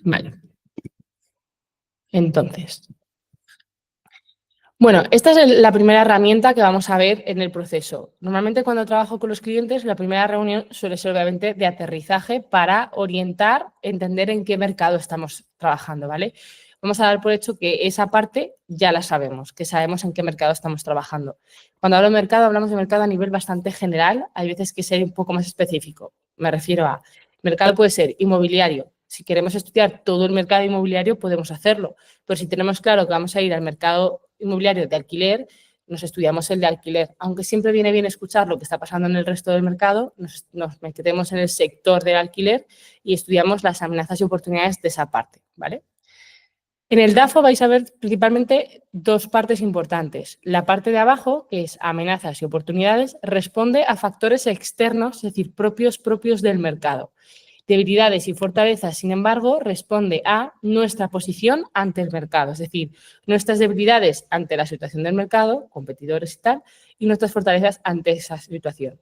Vale. Entonces, bueno, esta es la primera herramienta que vamos a ver en el proceso. Normalmente cuando trabajo con los clientes, la primera reunión suele ser obviamente de aterrizaje para orientar, entender en qué mercado estamos trabajando, ¿vale? Vamos a dar por hecho que esa parte ya la sabemos, que sabemos en qué mercado estamos trabajando. Cuando hablo de mercado, hablamos de mercado a nivel bastante general, hay veces que ser un poco más específico. Me refiero a, mercado puede ser inmobiliario. Si queremos estudiar todo el mercado inmobiliario, podemos hacerlo, pero si tenemos claro que vamos a ir al mercado inmobiliario de alquiler, nos estudiamos el de alquiler. Aunque siempre viene bien escuchar lo que está pasando en el resto del mercado, nos metemos en el sector del alquiler y estudiamos las amenazas y oportunidades de esa parte, ¿vale? En el DAFO vais a ver principalmente dos partes importantes. La parte de abajo, que es amenazas y oportunidades, responde a factores externos, es decir, propios del mercado. Debilidades y fortalezas, sin embargo, responde a nuestra posición ante el mercado, es decir, nuestras debilidades ante la situación del mercado, competidores y tal, y nuestras fortalezas ante esa situación.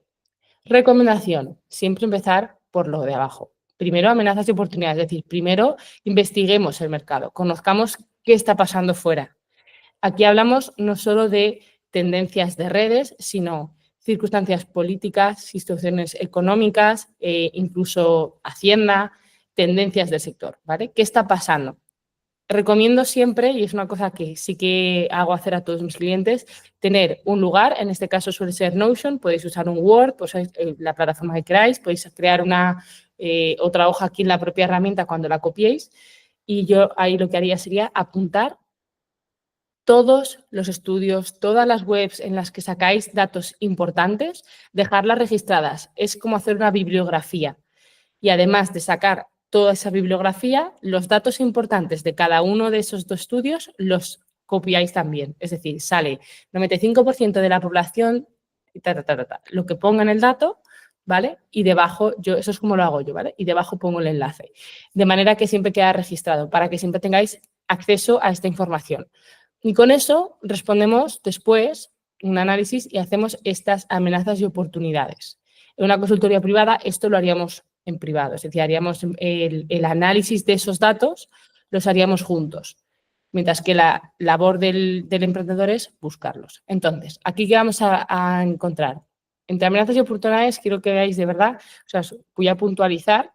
Recomendación, siempre empezar por lo de abajo. Primero, amenazas y oportunidades, es decir, primero investiguemos el mercado, conozcamos qué está pasando fuera. Aquí hablamos no solo de tendencias de redes, sino circunstancias políticas, situaciones económicas, incluso Hacienda, tendencias del sector, ¿vale? ¿Qué está pasando? Recomiendo siempre, y es una cosa que sí que hago hacer a todos mis clientes, tener un lugar, en este caso suele ser Notion, podéis usar un Word, pues la plataforma que queráis, podéis crear otra hoja aquí en la propia herramienta cuando la copiéis, y yo ahí lo que haría sería apuntar todos los estudios, todas las webs en las que sacáis datos importantes, dejarlas registradas. Es como hacer una bibliografía. Y además de sacar toda esa bibliografía, los datos importantes de cada uno de esos dos estudios los copiáis también. Es decir, sale 95% de la población, y lo que ponga en el dato, ¿vale? Y debajo, eso es como lo hago yo, ¿vale? Y debajo pongo el enlace. De manera que siempre queda registrado, para que siempre tengáis acceso a esta información. Y con eso respondemos después un análisis y hacemos estas amenazas y oportunidades. En una consultoría privada esto lo haríamos en privado, es decir, haríamos el análisis de esos datos, los haríamos juntos, mientras que la labor del emprendedor es buscarlos. Entonces, aquí ¿qué vamos a encontrar? Entre amenazas y oportunidades quiero que veáis de verdad, o sea, os voy a puntualizar.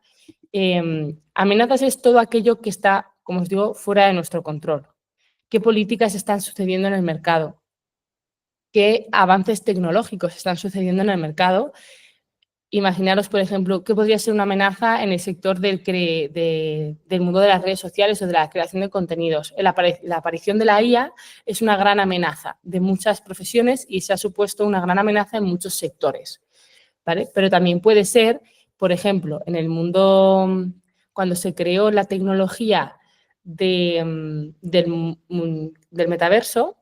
Amenazas es todo aquello que está, como os digo, fuera de nuestro control. ¿Qué políticas están sucediendo en el mercado? ¿Qué avances tecnológicos están sucediendo en el mercado? Imaginaros, por ejemplo, qué podría ser una amenaza en el sector del mundo de las redes sociales o de la creación de contenidos. La aparición de la IA es una gran amenaza de muchas profesiones y se ha supuesto una gran amenaza en muchos sectores, ¿vale? Pero también puede ser, por ejemplo, en el mundo, cuando se creó la tecnología del metaverso,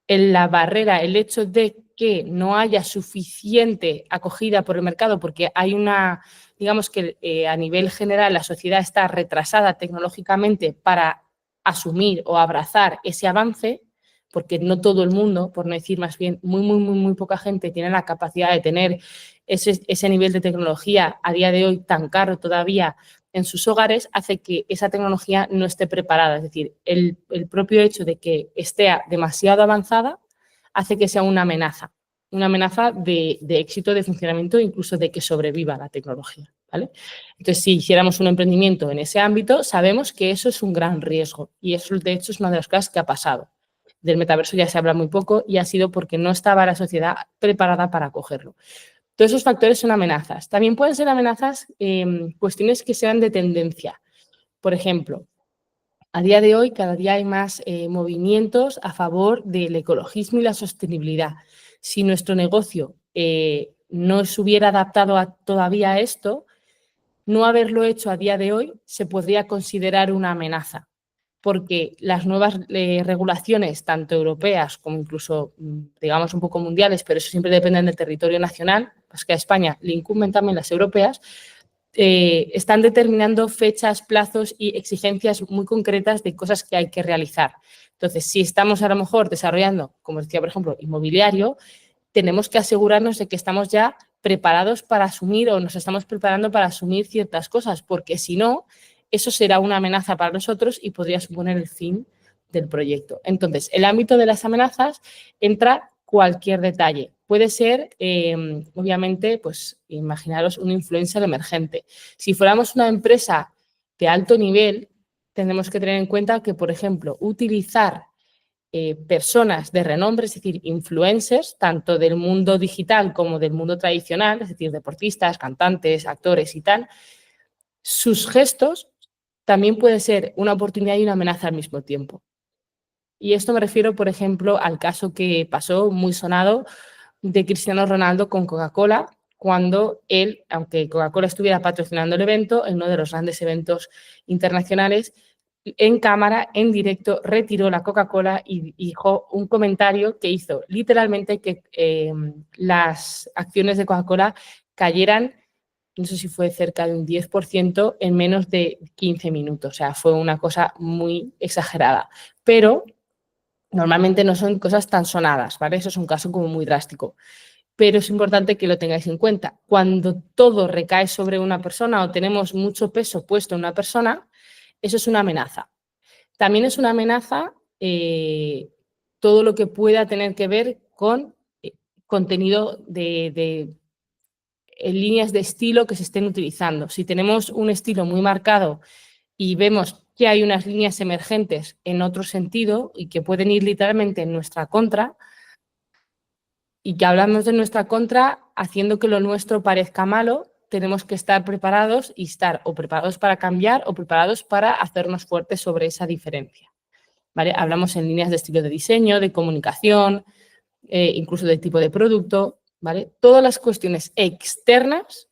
en la barrera, el hecho de que no haya suficiente acogida por el mercado, porque hay digamos que a nivel general la sociedad está retrasada tecnológicamente para asumir o abrazar ese avance, porque no todo el mundo, por no decir más bien muy poca gente, tiene la capacidad de tener ese nivel de tecnología a día de hoy tan caro todavía en sus hogares, hace que esa tecnología no esté preparada. Es decir, el propio hecho de que esté demasiado avanzada hace que sea una amenaza de éxito, de funcionamiento, incluso de que sobreviva la tecnología, ¿vale? Entonces, si hiciéramos un emprendimiento en ese ámbito, sabemos que eso es un gran riesgo y eso, de hecho, es una de las cosas que ha pasado. Del metaverso ya se habla muy poco y ha sido porque no estaba la sociedad preparada para acogerlo. Todos esos factores son amenazas. También pueden ser amenazas, cuestiones que sean de tendencia. Por ejemplo, a día de hoy cada día hay más movimientos a favor del ecologismo y la sostenibilidad. Si nuestro negocio no se hubiera adaptado todavía a esto, no haberlo hecho a día de hoy se podría considerar una amenaza, porque las nuevas regulaciones, tanto europeas como incluso, digamos, un poco mundiales, pero eso siempre depende del territorio nacional, pues que a España le incumben también las europeas, están determinando fechas, plazos y exigencias muy concretas de cosas que hay que realizar. Entonces, si estamos a lo mejor desarrollando, como decía, por ejemplo, inmobiliario, tenemos que asegurarnos de que estamos ya preparados para asumir o nos estamos preparando para asumir ciertas cosas, porque si no, eso será una amenaza para nosotros y podría suponer el fin del proyecto. Entonces, el ámbito de las amenazas entra cualquier detalle. Puede ser, obviamente, pues imaginaros un influencer emergente. Si fuéramos una empresa de alto nivel, tenemos que tener en cuenta que, por ejemplo, utilizar personas de renombre, es decir, influencers, tanto del mundo digital como del mundo tradicional, es decir, deportistas, cantantes, actores y tal, sus gestos también puede ser una oportunidad y una amenaza al mismo tiempo. Y esto me refiero, por ejemplo, al caso que pasó muy sonado de Cristiano Ronaldo con Coca-Cola, cuando él, aunque Coca-Cola estuviera patrocinando el evento, en uno de los grandes eventos internacionales, en cámara, en directo, retiró la Coca-Cola y dijo un comentario que hizo literalmente que las acciones de Coca-Cola cayeran, no sé si fue cerca de un 10% en menos de 15 minutos. O sea, fue una cosa muy exagerada. Pero normalmente no son cosas tan sonadas, ¿vale? Eso es un caso como muy drástico. Pero es importante que lo tengáis en cuenta. Cuando todo recae sobre una persona o tenemos mucho peso puesto en una persona, eso es una amenaza. También es una amenaza todo lo que pueda tener que ver con contenido en líneas de estilo que se estén utilizando. Si tenemos un estilo muy marcado y vemos que hay unas líneas emergentes en otro sentido y que pueden ir literalmente en nuestra contra, y que hablamos de nuestra contra haciendo que lo nuestro parezca malo, tenemos que estar preparados y estar o preparados para cambiar o preparados para hacernos fuertes sobre esa diferencia. ¿Vale? Hablamos en líneas de estilo de diseño, de comunicación, incluso de tipo de producto, ¿vale? Todas las cuestiones externas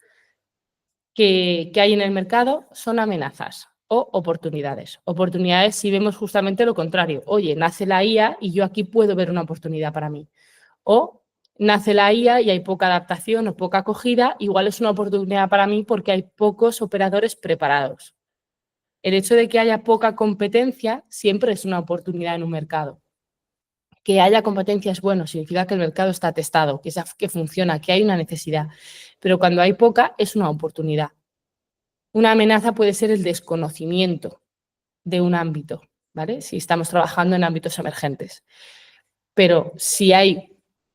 que hay en el mercado son amenazas o oportunidades. Oportunidades si vemos justamente lo contrario. Oye, nace la IA y yo aquí puedo ver una oportunidad para mí. O nace la IA y hay poca adaptación o poca acogida, igual es una oportunidad para mí porque hay pocos operadores preparados. El hecho de que haya poca competencia siempre es una oportunidad en un mercado. Que haya competencia es bueno, significa que el mercado está testado, que funciona, que hay una necesidad. Pero cuando hay poca es una oportunidad. Una amenaza puede ser el desconocimiento de un ámbito, ¿vale? Si estamos trabajando en ámbitos emergentes. Pero si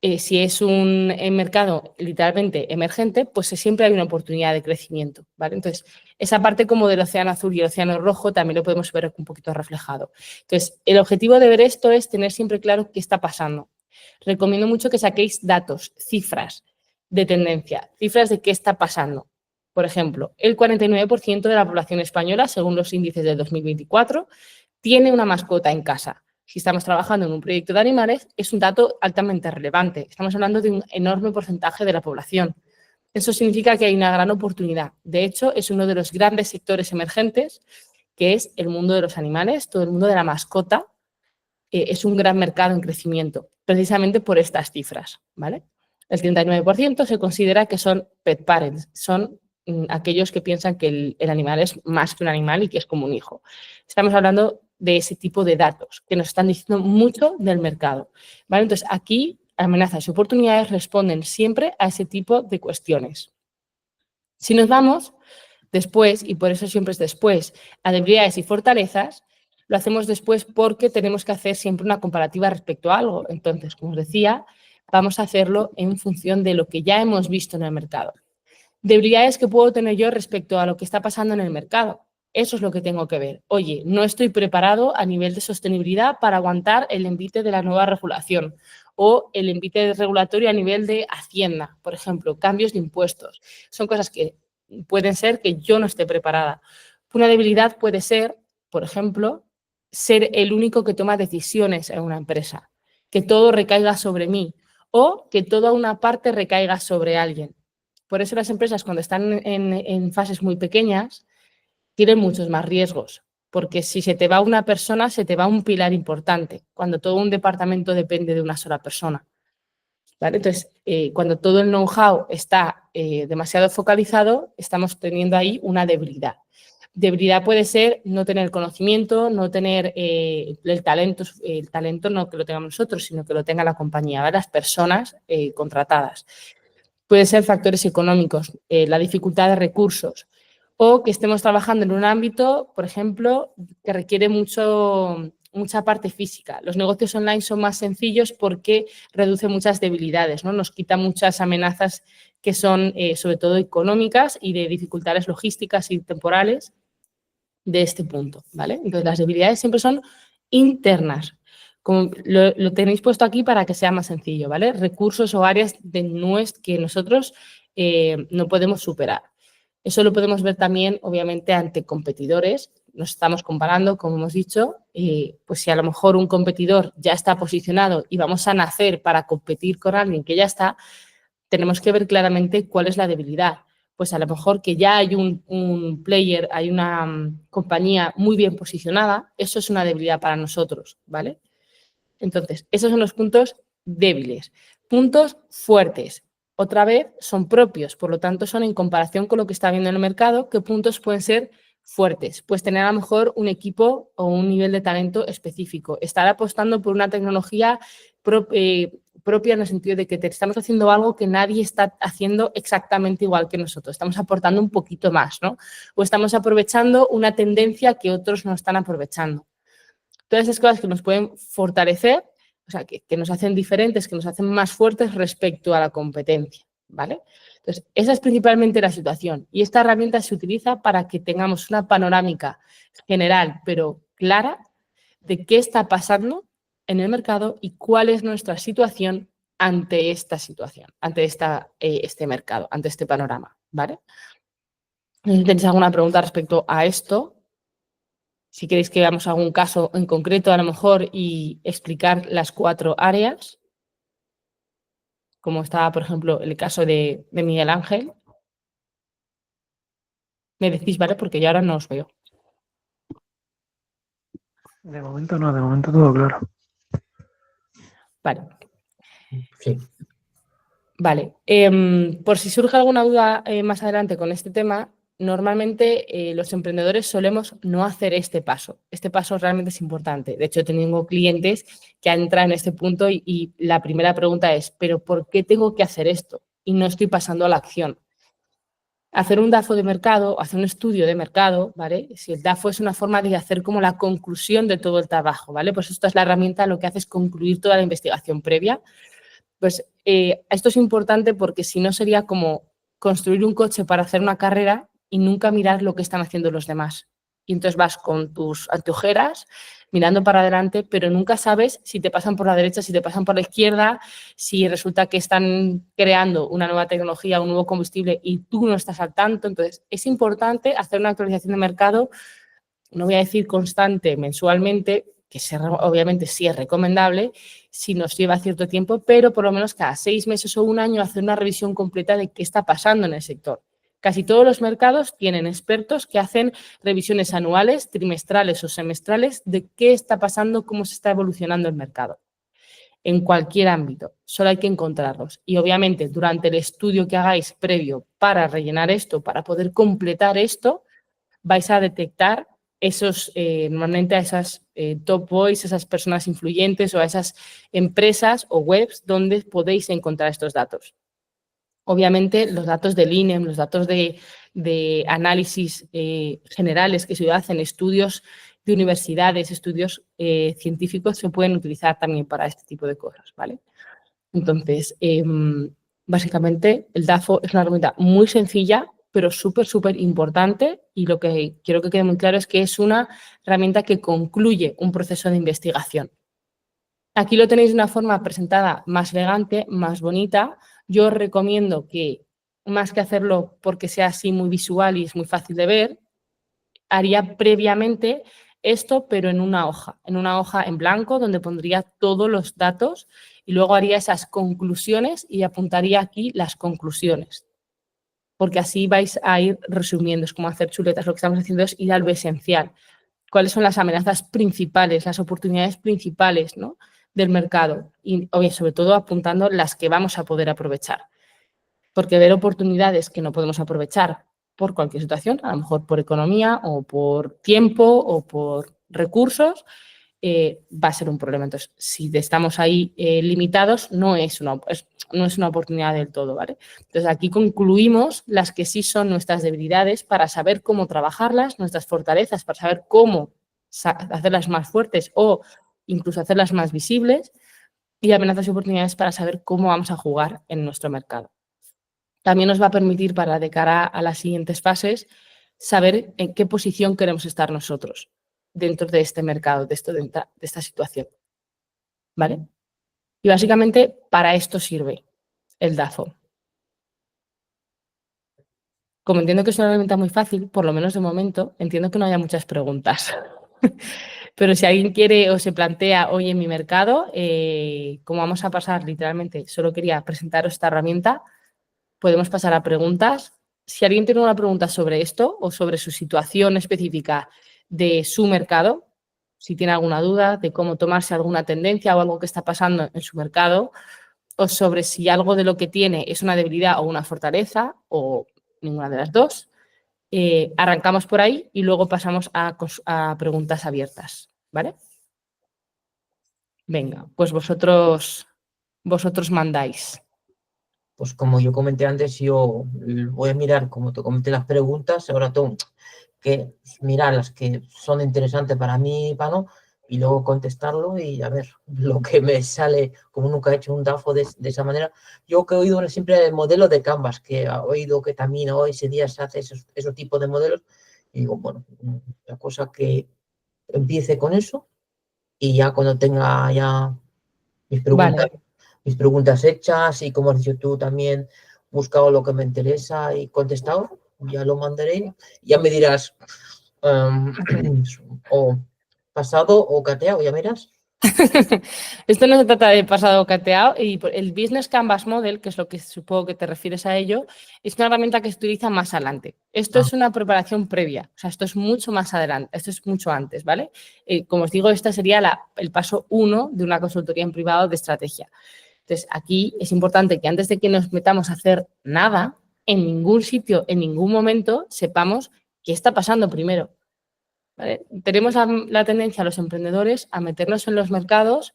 es un mercado literalmente emergente, pues siempre hay una oportunidad de crecimiento, ¿vale? Entonces, esa parte como del océano azul y el océano rojo también lo podemos ver un poquito reflejado. Entonces, el objetivo de ver esto es tener siempre claro qué está pasando. Recomiendo mucho que saquéis datos, cifras de tendencia, cifras de qué está pasando. Por ejemplo, el 49% de la población española, según los índices del 2024, tiene una mascota en casa. Si estamos trabajando en un proyecto de animales, es un dato altamente relevante. Estamos hablando de un enorme porcentaje de la población. Eso significa que hay una gran oportunidad. De hecho, es uno de los grandes sectores emergentes, que es el mundo de los animales, todo el mundo de la mascota. Es un gran mercado en crecimiento, precisamente por estas cifras, ¿vale? El 39% se considera que son pet parents, son aquellos que piensan que el animal es más que un animal y que es como un hijo. Estamos hablando de ese tipo de datos que nos están diciendo mucho del mercado, ¿vale? Entonces, aquí amenazas y oportunidades responden siempre a ese tipo de cuestiones. Si nos vamos después, y por eso siempre es después, a debilidades y fortalezas, lo hacemos después porque tenemos que hacer siempre una comparativa respecto a algo. Entonces, como os decía, vamos a hacerlo en función de lo que ya hemos visto en el mercado. Debilidades que puedo tener yo respecto a lo que está pasando en el mercado. Eso es lo que tengo que ver. Oye, no estoy preparado a nivel de sostenibilidad para aguantar el envite de la nueva regulación o el envite regulatorio a nivel de Hacienda, por ejemplo, cambios de impuestos. Son cosas que pueden ser que yo no esté preparada. Una debilidad puede ser, por ejemplo, ser el único que toma decisiones en una empresa, que todo recaiga sobre mí o que toda una parte recaiga sobre alguien. Por eso las empresas cuando están en fases muy pequeñas tienen muchos más riesgos, porque si se te va una persona, se te va un pilar importante, cuando todo un departamento depende de una sola persona. ¿Vale? Entonces, cuando todo el know-how está demasiado focalizado, estamos teniendo ahí una debilidad. Debilidad puede ser no tener conocimiento, no tener el talento no que lo tengamos nosotros, sino que lo tenga la compañía, ¿vale? Las personas contratadas. Puede ser factores económicos, la dificultad de recursos. o que estemos trabajando en un ámbito, por ejemplo, que requiere mucha parte física. Los negocios online son más sencillos porque reduce muchas debilidades, ¿no? Nos quita muchas amenazas que son sobre todo económicas y de dificultades logísticas y temporales de este punto, ¿vale? Entonces, las debilidades siempre son internas. Como lo tenéis puesto aquí para que sea más sencillo, ¿vale? Recursos o áreas que nosotros no podemos superar. Eso lo podemos ver también, obviamente, ante competidores. Nos estamos comparando, como hemos dicho, pues si a lo mejor un competidor ya está posicionado y vamos a nacer para competir con alguien que ya está, tenemos que ver claramente cuál es la debilidad. Pues a lo mejor que ya hay un player, hay una compañía muy bien posicionada, eso es una debilidad para nosotros, ¿vale? Entonces, esos son los puntos débiles. Puntos fuertes, otra vez, son propios, por lo tanto, son en comparación con lo que está viendo en el mercado, qué puntos pueden ser fuertes. Pues tener a lo mejor un equipo o un nivel de talento específico, estar apostando por una tecnología propia en el sentido de que estamos haciendo algo que nadie está haciendo exactamente igual que nosotros, estamos aportando un poquito más, ¿no? O estamos aprovechando una tendencia que otros no están aprovechando. Todas esas cosas que nos pueden fortalecer, o sea, que nos hacen diferentes, que nos hacen más fuertes respecto a la competencia, ¿vale? Entonces, esa es principalmente la situación y esta herramienta se utiliza para que tengamos una panorámica general, pero clara, de qué está pasando en el mercado y cuál es nuestra situación ante esta situación, ante este mercado, ante este panorama, ¿vale? Si tenéis alguna pregunta respecto a esto, si queréis que veamos algún caso en concreto a lo mejor y explicar las 4 áreas, como estaba, por ejemplo, el caso de Miguel Ángel, me decís, ¿vale? Porque yo ahora no os veo. De momento no, de momento todo claro. Vale. Sí. Vale. Por si surge alguna duda más adelante con este tema, normalmente los emprendedores solemos no hacer este paso. Este paso realmente es importante. De hecho, tengo clientes que han entrado en este punto y la primera pregunta es, ¿pero por qué tengo que hacer esto? Y no estoy pasando a la acción. Hacer un DAFO de mercado, hacer un estudio de mercado, ¿vale? Si el DAFO es una forma de hacer como la conclusión de todo el trabajo, ¿vale? Pues esta es la herramienta, lo que hace es concluir toda la investigación previa. Pues esto es importante porque si no sería como construir un coche para hacer una carrera y nunca mirar lo que están haciendo los demás. Y entonces vas con tus anteojeras mirando para adelante, pero nunca sabes si te pasan por la derecha, si te pasan por la izquierda, si resulta que están creando una nueva tecnología, un nuevo combustible y tú no estás al tanto. Entonces, es importante hacer una actualización de mercado, no voy a decir constante mensualmente, que obviamente sí es recomendable si nos lleva cierto tiempo, pero por lo menos cada 6 meses o un año hacer una revisión completa de qué está pasando en el sector. Casi todos los mercados tienen expertos que hacen revisiones anuales, trimestrales o semestrales de qué está pasando, cómo se está evolucionando el mercado. En cualquier ámbito, solo hay que encontrarlos. Y obviamente durante el estudio que hagáis previo para rellenar esto, para poder completar esto, vais a detectar normalmente a esas top boys, esas personas influyentes o a esas empresas o webs donde podéis encontrar estos datos. Obviamente, los datos del INEM, los datos de análisis generales que se hacen, estudios de universidades, estudios científicos, se pueden utilizar también para este tipo de cosas, ¿vale? Entonces, básicamente, el DAFO es una herramienta muy sencilla, pero súper, súper importante, y lo que quiero que quede muy claro es que es una herramienta que concluye un proceso de investigación. Aquí lo tenéis de una forma presentada más elegante, más bonita. Yo os recomiendo que, más que hacerlo porque sea así muy visual y es muy fácil de ver, haría previamente esto, pero en una hoja en blanco donde pondría todos los datos y luego haría esas conclusiones y apuntaría aquí las conclusiones. Porque así vais a ir resumiendo, es como hacer chuletas. Lo que estamos haciendo es ir a lo esencial. ¿Cuáles son las amenazas principales, las oportunidades principales, ¿no?, del mercado? Y sobre todo apuntando las que vamos a poder aprovechar. Porque ver oportunidades que no podemos aprovechar por cualquier situación, a lo mejor por economía o por tiempo o por recursos, va a ser un problema. Entonces, si estamos ahí limitados, no es una oportunidad del todo, ¿vale? Entonces, aquí concluimos las que sí son nuestras debilidades para saber cómo trabajarlas, nuestras fortalezas para saber cómo hacerlas más fuertes o incluso hacerlas más visibles, y amenazas y oportunidades para saber cómo vamos a jugar en nuestro mercado. También nos va a permitir, para de cara a las siguientes fases, saber en qué posición queremos estar nosotros dentro de este mercado, de esta situación. ¿Vale? Y básicamente para esto sirve el DAFO. Como entiendo que es una herramienta muy fácil, por lo menos de momento, entiendo que no haya muchas preguntas. Pero si alguien quiere o se plantea hoy en mi mercado, como vamos a pasar literalmente, solo quería presentaros esta herramienta, podemos pasar a preguntas. Si alguien tiene una pregunta sobre esto o sobre su situación específica de su mercado, si tiene alguna duda de cómo tomarse alguna tendencia o algo que está pasando en su mercado, o sobre si algo de lo que tiene es una debilidad o una fortaleza, o ninguna de las dos, arrancamos por ahí y luego pasamos a preguntas abiertas, ¿vale? Venga, pues vosotros mandáis. Pues como yo comenté antes, yo voy a mirar, como te comenté, las preguntas. Ahora tengo que mirar las que son interesantes para mí, para no, y luego contestarlo y a ver lo que me sale, como nunca he hecho un DAFO de esa manera. Yo que he oído siempre el modelo de Canvas, que he oído que también hoy ese día se hace ese tipo de modelos, y digo, bueno, la cosa que empiece con eso y ya cuando tenga ya mis preguntas, Vale. mis preguntas hechas y como has dicho tú también, buscado lo que me interesa y contestado, ya lo mandaré, ya me dirás o pasado o cateado, ya miras. Esto no se trata de pasado cateado, y el Business Canvas Model, que es lo que supongo que te refieres a ello, es una herramienta que se utiliza más adelante. Esto es una preparación previa, o sea, esto es mucho más adelante, esto es mucho antes, ¿vale? Como os digo, este sería el paso 1 de una consultoría en privado de estrategia. Entonces, aquí es importante que antes de que nos metamos a hacer nada, en ningún sitio, en ningún momento, sepamos qué está pasando primero. ¿Vale? Tenemos la tendencia a los emprendedores a meternos en los mercados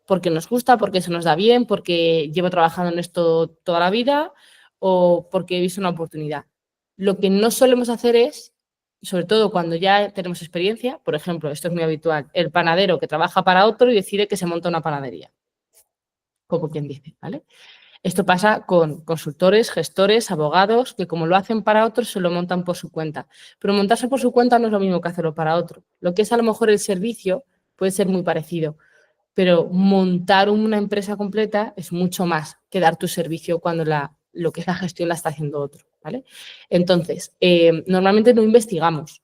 porque nos gusta, porque se nos da bien, porque llevo trabajando en esto toda la vida o porque he visto una oportunidad. Lo que no solemos hacer es, sobre todo cuando ya tenemos experiencia, por ejemplo, esto es muy habitual, el panadero que trabaja para otro y decide que se monta una panadería, como quien dice, ¿vale? Esto pasa con consultores, gestores, abogados, que como lo hacen para otros, se lo montan por su cuenta. Pero montarse por su cuenta no es lo mismo que hacerlo para otro. Lo que es a lo mejor el servicio puede ser muy parecido, pero montar una empresa completa es mucho más que dar tu servicio cuando lo que es la gestión la está haciendo otro, ¿vale? Entonces, normalmente no investigamos.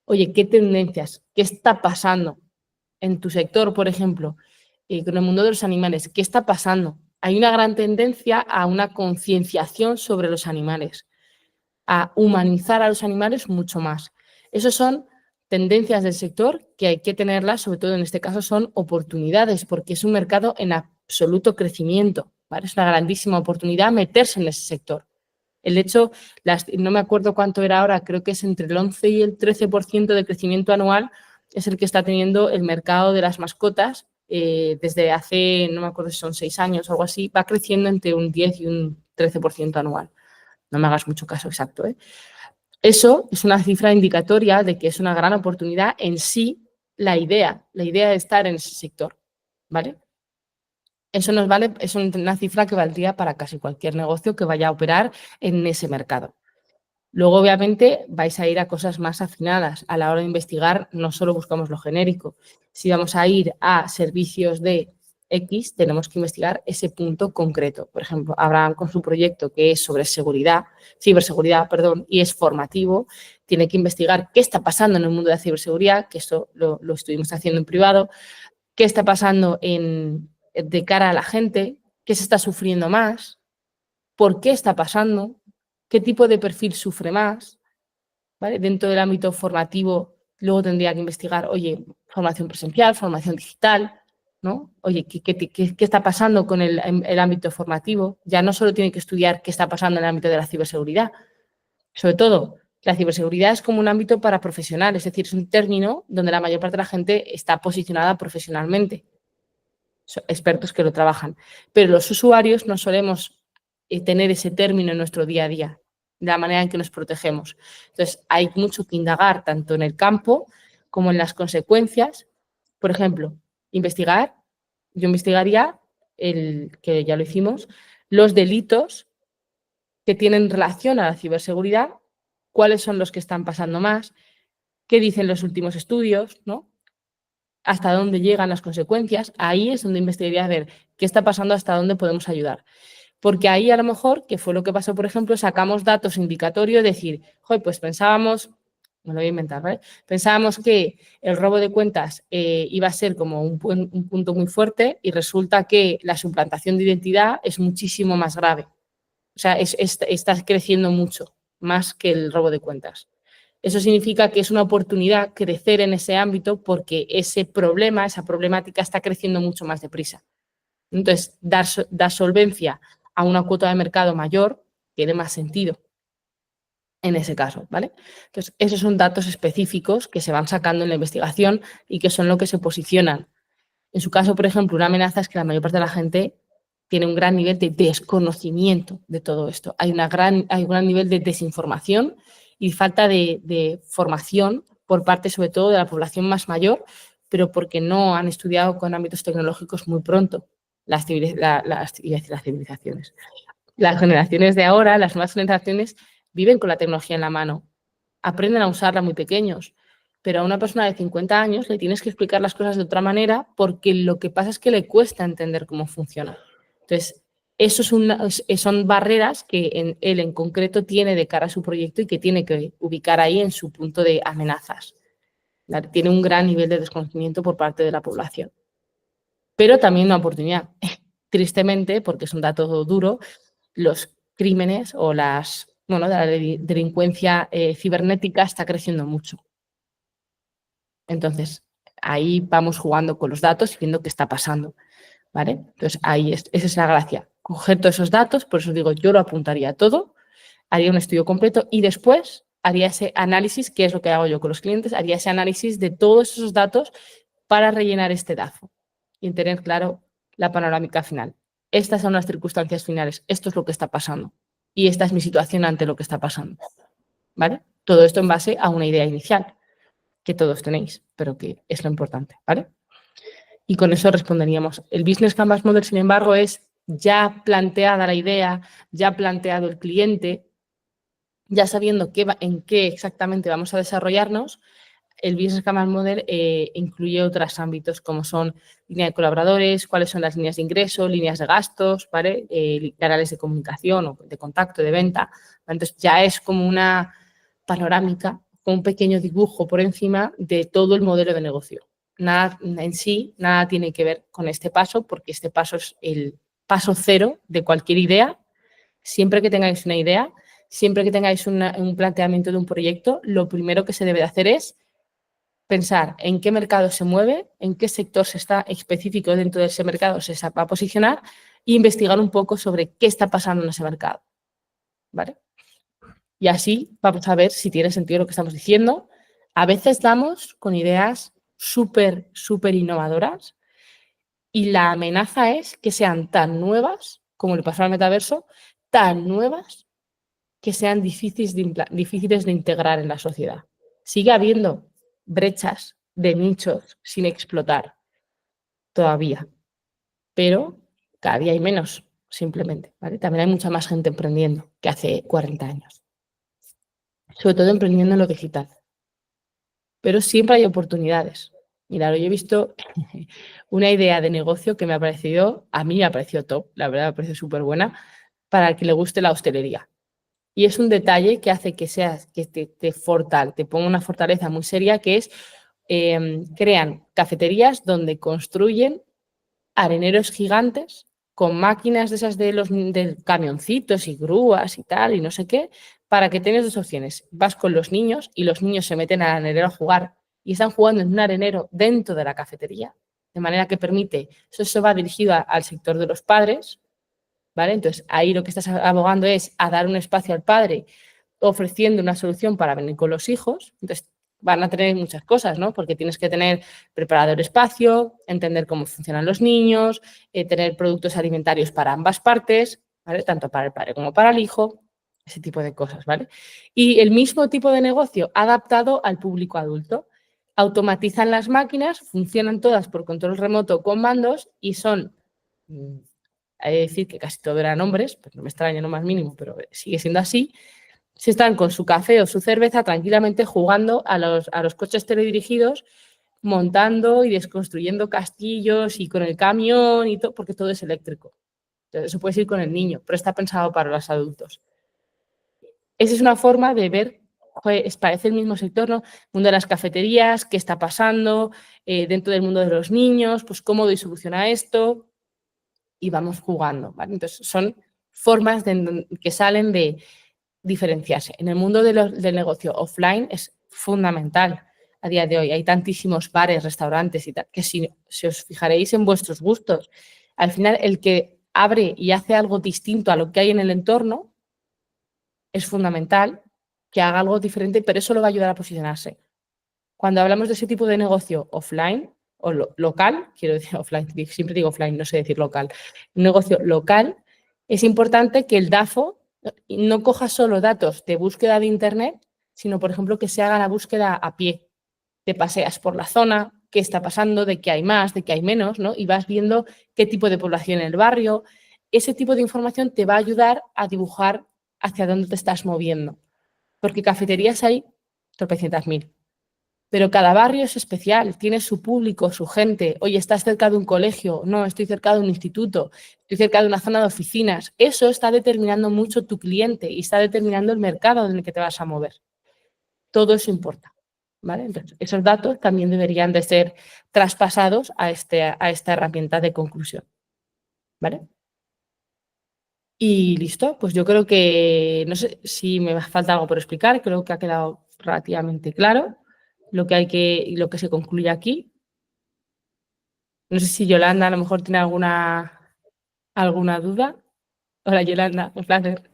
Oye, ¿qué tendencias? ¿Qué está pasando en tu sector, por ejemplo, con el mundo de los animales? ¿Qué está pasando? Hay una gran tendencia a una concienciación sobre los animales, a humanizar a los animales mucho más. Esas son tendencias del sector que hay que tenerlas, sobre todo en este caso son oportunidades, porque es un mercado en absoluto crecimiento, ¿vale? Es una grandísima oportunidad meterse en ese sector. El hecho, no me acuerdo cuánto era ahora, creo que es entre el 11 y el 13% de crecimiento anual es el que está teniendo el mercado de las mascotas desde hace, no me acuerdo si son 6 años o algo así, va creciendo entre un 10 y un 13% anual. No me hagas mucho caso exacto, ¿eh? Eso es una cifra indicatoria de que es una gran oportunidad en sí la idea de estar en ese sector, ¿vale? Eso nos vale, es una cifra que valdría para casi cualquier negocio que vaya a operar en ese mercado. Luego, obviamente, vais a ir a cosas más afinadas. A la hora de investigar, no solo buscamos lo genérico. Si vamos a ir a servicios de X, tenemos que investigar ese punto concreto. Por ejemplo, Abraham con su proyecto que es sobre ciberseguridad, y es formativo, tiene que investigar qué está pasando en el mundo de la ciberseguridad, que esto lo estuvimos haciendo en privado, qué está pasando de cara a la gente, qué se está sufriendo más, por qué está pasando, qué tipo de perfil sufre más, ¿vale? Dentro del ámbito formativo, luego tendría que investigar, oye, formación presencial, formación digital, ¿no? Oye, ¿qué está pasando con el ámbito formativo? Ya no solo tiene que estudiar qué está pasando en el ámbito de la ciberseguridad, sobre todo, La ciberseguridad es como un ámbito para profesionales, es decir, es un término donde la mayor parte de la gente está posicionada profesionalmente. Son expertos que lo trabajan. Pero los usuarios no solemos tener ese término en nuestro día a día, de la manera en que nos protegemos. Entonces, hay mucho que indagar tanto en el campo como en las consecuencias. Por ejemplo, yo investigaría, que ya lo hicimos, los delitos que tienen relación a la ciberseguridad, cuáles son los que están pasando más, qué dicen los últimos estudios, ¿no? Hasta dónde llegan las consecuencias. Ahí es donde investigaría a ver qué está pasando, hasta dónde podemos ayudar. Porque ahí a lo mejor, que fue lo que pasó, por ejemplo, sacamos datos indicatorios, decir, joder, pues pensábamos, me lo voy a inventar, ¿vale? Pensábamos que el robo de cuentas iba a ser como un punto muy fuerte y resulta que la suplantación de identidad es muchísimo más grave. O sea, está creciendo mucho, más que el robo de cuentas. Eso significa que es una oportunidad crecer en ese ámbito porque ese problema, esa problemática está creciendo mucho más deprisa. Entonces, dar solvencia a una cuota de mercado mayor tiene más sentido en ese caso, ¿vale? Entonces, esos son datos específicos que se van sacando en la investigación y que son lo que se posicionan. En su caso, por ejemplo, una amenaza es que la mayor parte de la gente tiene un gran nivel de desconocimiento de todo esto. Hay un gran nivel de desinformación y falta de formación por parte, sobre todo, de la población más mayor, pero porque no han estudiado con ámbitos tecnológicos muy pronto las civilizaciones. Las generaciones de ahora, las nuevas generaciones, viven con la tecnología en la mano, aprenden a usarla muy pequeños, pero a una persona de 50 años le tienes que explicar las cosas de otra manera porque lo que pasa es que le cuesta entender cómo funciona. Entonces, eso son barreras que él en concreto tiene de cara a su proyecto y que tiene que ubicar ahí en su punto de amenazas. Tiene un gran nivel de desconocimiento por parte de la población. Pero también una oportunidad. Tristemente, porque es un dato duro, los crímenes o la delincuencia cibernética está creciendo mucho. Entonces, ahí vamos jugando con los datos y viendo qué está pasando, ¿vale? Entonces, esa es la gracia. Coger todos esos datos, por eso digo, yo lo apuntaría todo, haría un estudio completo y después haría ese análisis, que es lo que hago yo con los clientes, haría ese análisis de todos esos datos para rellenar este DAFO y tener claro la panorámica final. Estas son las circunstancias finales, esto es lo que está pasando y esta es mi situación ante lo que está pasando, ¿vale? Todo esto en base a una idea inicial que todos tenéis, pero que es lo importante, ¿vale? Y con eso responderíamos. El Business Canvas Model, sin embargo, es ya planteada la idea, ya planteado el cliente, ya sabiendo en qué exactamente vamos a desarrollarnos. El Business Canvas Model incluye otros ámbitos como son línea de colaboradores, cuáles son las líneas de ingreso, líneas de gastos, ¿vale? Canales de comunicación o de contacto, de venta. Entonces ya es como una panorámica, con un pequeño dibujo por encima de todo el modelo de negocio. Nada en sí, nada tiene que ver con este paso, porque este paso es el paso cero de cualquier idea. Siempre que tengáis una idea, siempre que tengáis un planteamiento de un proyecto, lo primero que se debe de hacer es pensar en qué mercado se mueve, en qué sector se está específico dentro de ese mercado se va a posicionar e investigar un poco sobre qué está pasando en ese mercado, ¿vale? Y así vamos a ver si tiene sentido lo que estamos diciendo. A veces damos con ideas súper innovadoras y la amenaza es que sean tan nuevas, como le pasó al metaverso, tan nuevas que sean difíciles de integrar en la sociedad. Sigue habiendo brechas de nichos sin explotar todavía, pero cada día hay menos, simplemente, ¿vale? También hay mucha más gente emprendiendo que hace 40 años, sobre todo emprendiendo en lo digital. Pero siempre hay oportunidades. Mira, yo he visto una idea de negocio que a mí me ha parecido top, la verdad me parece súper buena, para el que le guste la hostelería. Y es un detalle que hace que te ponga una fortaleza muy seria, que es, crean cafeterías donde construyen areneros gigantes con máquinas de esas de camioncitos y grúas y tal, y no sé qué, para que tengas dos opciones. Vas con los niños y los niños se meten al arenero a jugar y están jugando en un arenero dentro de la cafetería, de manera que permite, eso va dirigido al sector de los padres, ¿vale? Entonces, ahí lo que estás abogando es a dar un espacio al padre ofreciendo una solución para venir con los hijos. Entonces, van a tener muchas cosas, ¿no? Porque tienes que tener preparado el espacio, entender cómo funcionan los niños, tener productos alimentarios para ambas partes, ¿vale? Tanto para el padre como para el hijo, ese tipo de cosas, ¿vale? Y el mismo tipo de negocio adaptado al público adulto. Automatizan las máquinas, funcionan todas por control remoto con mandos y son, hay que decir que casi todo eran hombres, pues no me extraña lo más mínimo, pero sigue siendo así. Si están con su café o su cerveza tranquilamente jugando a los coches teledirigidos, montando y desconstruyendo castillos y con el camión y todo, porque todo es eléctrico. Entonces, eso puedes ir con el niño, pero está pensado para los adultos. Esa es una forma de ver, joder, parece el mismo sector, ¿no? Mundo de las cafeterías, qué está pasando, dentro del mundo de los niños, pues cómo doy solución a esto y vamos jugando, ¿vale? Entonces, son formas que salen de diferenciarse. En el mundo del negocio offline es fundamental a día de hoy. Hay tantísimos bares, restaurantes y tal, que si os fijaréis en vuestros gustos, al final el que abre y hace algo distinto a lo que hay en el entorno es fundamental que haga algo diferente, pero eso lo va a ayudar a posicionarse. Cuando hablamos de ese tipo de negocio offline o local, quiero decir offline, siempre digo offline, no sé decir local, un negocio local, es importante que el DAFO no coja solo datos de búsqueda de Internet, sino, por ejemplo, que se haga la búsqueda a pie. Te paseas por la zona, qué está pasando, de qué hay más, de qué hay menos, ¿no? Y vas viendo qué tipo de población en el barrio. Ese tipo de información te va a ayudar a dibujar hacia dónde te estás moviendo. Porque cafeterías hay tropecientas mil. Pero cada barrio es especial, tiene su público, su gente. Oye, estás cerca de un colegio, no, estoy cerca de un instituto, estoy cerca de una zona de oficinas. Eso está determinando mucho tu cliente y está determinando el mercado en el que te vas a mover. Todo eso importa, ¿vale? Entonces, esos datos también deberían de ser traspasados a esta herramienta de conclusión, ¿vale? Y listo, pues yo creo que, no sé si me falta algo por explicar, creo que ha quedado relativamente claro lo que se concluye aquí. No sé si Yolanda a lo mejor tiene alguna duda. Hola Yolanda, un placer.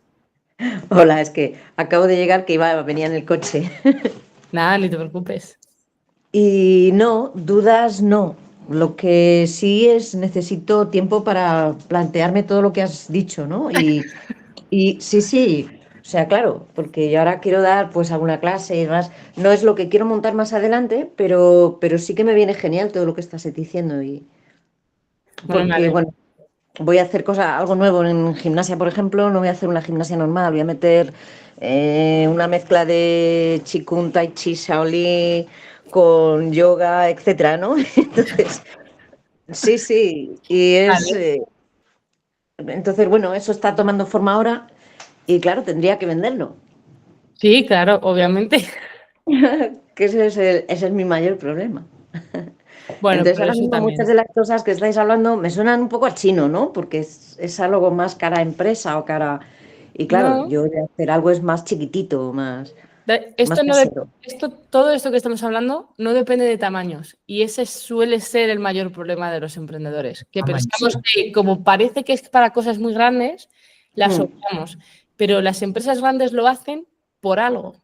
Hola, es que acabo de llegar que venía en el coche. Nada, ni te preocupes. Y no, dudas no. Lo que sí es necesito tiempo para plantearme todo lo que has dicho, ¿no? Y sí, o sea, claro, porque yo ahora quiero dar pues alguna clase y demás. No es lo que quiero montar más adelante, pero sí que me viene genial todo lo que estás diciendo. Y Bueno, me porque, alegro. bueno, voy a hacer algo nuevo en gimnasia, por ejemplo, no voy a hacer una gimnasia normal, voy a meter una mezcla de Qigong, Tai Chi, Shaolin con yoga, etcétera, ¿no? Entonces, sí, y Vale. entonces, bueno, eso está tomando forma ahora y claro, tendría que venderlo, Sí, claro, obviamente. que ese es mi mayor problema. Bueno, Entonces, pero ahora eso mismo muchas también. de las cosas que estáis hablando me suenan un poco a chino, ¿no? Porque es algo más cara a empresa o cara... Y claro, No, yo de hacer algo es más chiquitito, más esto no casero. todo esto que estamos hablando no depende de tamaños y ese suele ser el mayor problema de los emprendedores, que pensamos Tamaño. que como parece que es para cosas muy grandes, las Hmm. obviamos, pero las empresas grandes lo hacen por algo.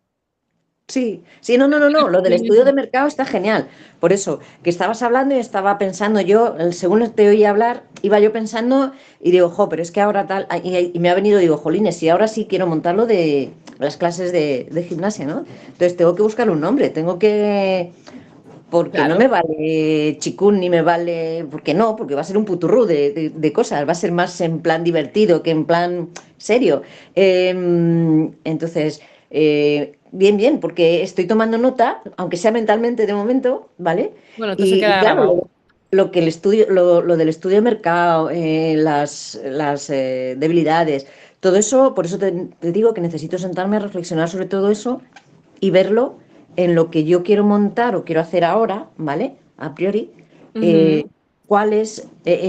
Sí, no. Lo del estudio de mercado está genial. Por eso, que estabas hablando y estaba pensando yo, según te oí hablar, iba yo pensando y digo, pero es que ahora tal. Y me ha venido, digo, jolines, y ahora sí quiero montarlo de las clases de gimnasia, ¿no? Entonces tengo que buscar un nombre, porque no Claro, me vale chikun ni me vale. Porque no, porque va a ser un puturru de cosas, va a ser más en plan divertido que en plan serio. Entonces, bien, porque estoy tomando nota, aunque sea mentalmente de momento, ¿vale? bueno, esto se queda Claro, grabado. lo que el estudio, lo del estudio de mercado, las debilidades, todo eso, por eso te digo que necesito sentarme a reflexionar sobre todo eso y verlo en lo que yo quiero montar o quiero hacer ahora, ¿vale? A priori, Ujú,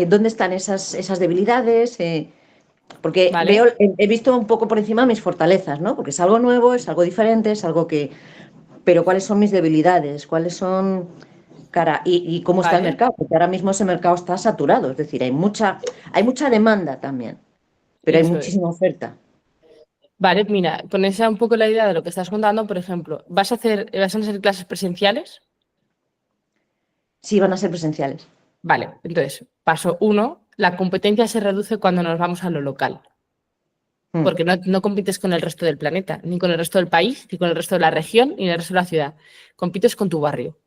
dónde están esas debilidades, porque vale, he visto un poco por encima mis fortalezas, ¿no? Porque es algo nuevo, es algo diferente, es algo que... Pero ¿cuáles son mis debilidades? ¿Cuáles son y cómo está el vale. mercado? Porque ahora mismo ese mercado está saturado, es decir, hay mucha demanda también, pero hay Eso es. muchísima oferta. Vale, mira, con esa un poco la idea de lo que estás contando, por ejemplo, ¿vas a hacer clases presenciales? Sí, van a ser presenciales. Vale, entonces, paso 1, la competencia se reduce cuando nos vamos a lo local, Mm. porque no compites con el resto del planeta, ni con el resto del país, ni con el resto de la región, ni el resto de la ciudad. Compites con tu barrio.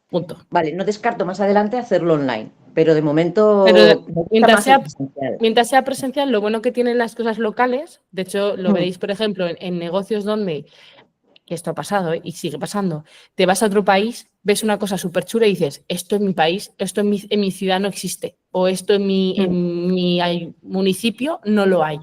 Punto. Vale, no descarto más adelante hacerlo online, pero de Pero momento me gusta mientras más el sea, presencial. mientras sea presencial, lo bueno que tienen las cosas locales, de hecho, lo Mm. veréis, por ejemplo, en negocios donde, que esto ha pasado, y sigue pasando, te vas a otro país, ves una cosa súper chula y dices, esto en mi país, esto en mi ciudad no existe, o esto en mi municipio no lo hay.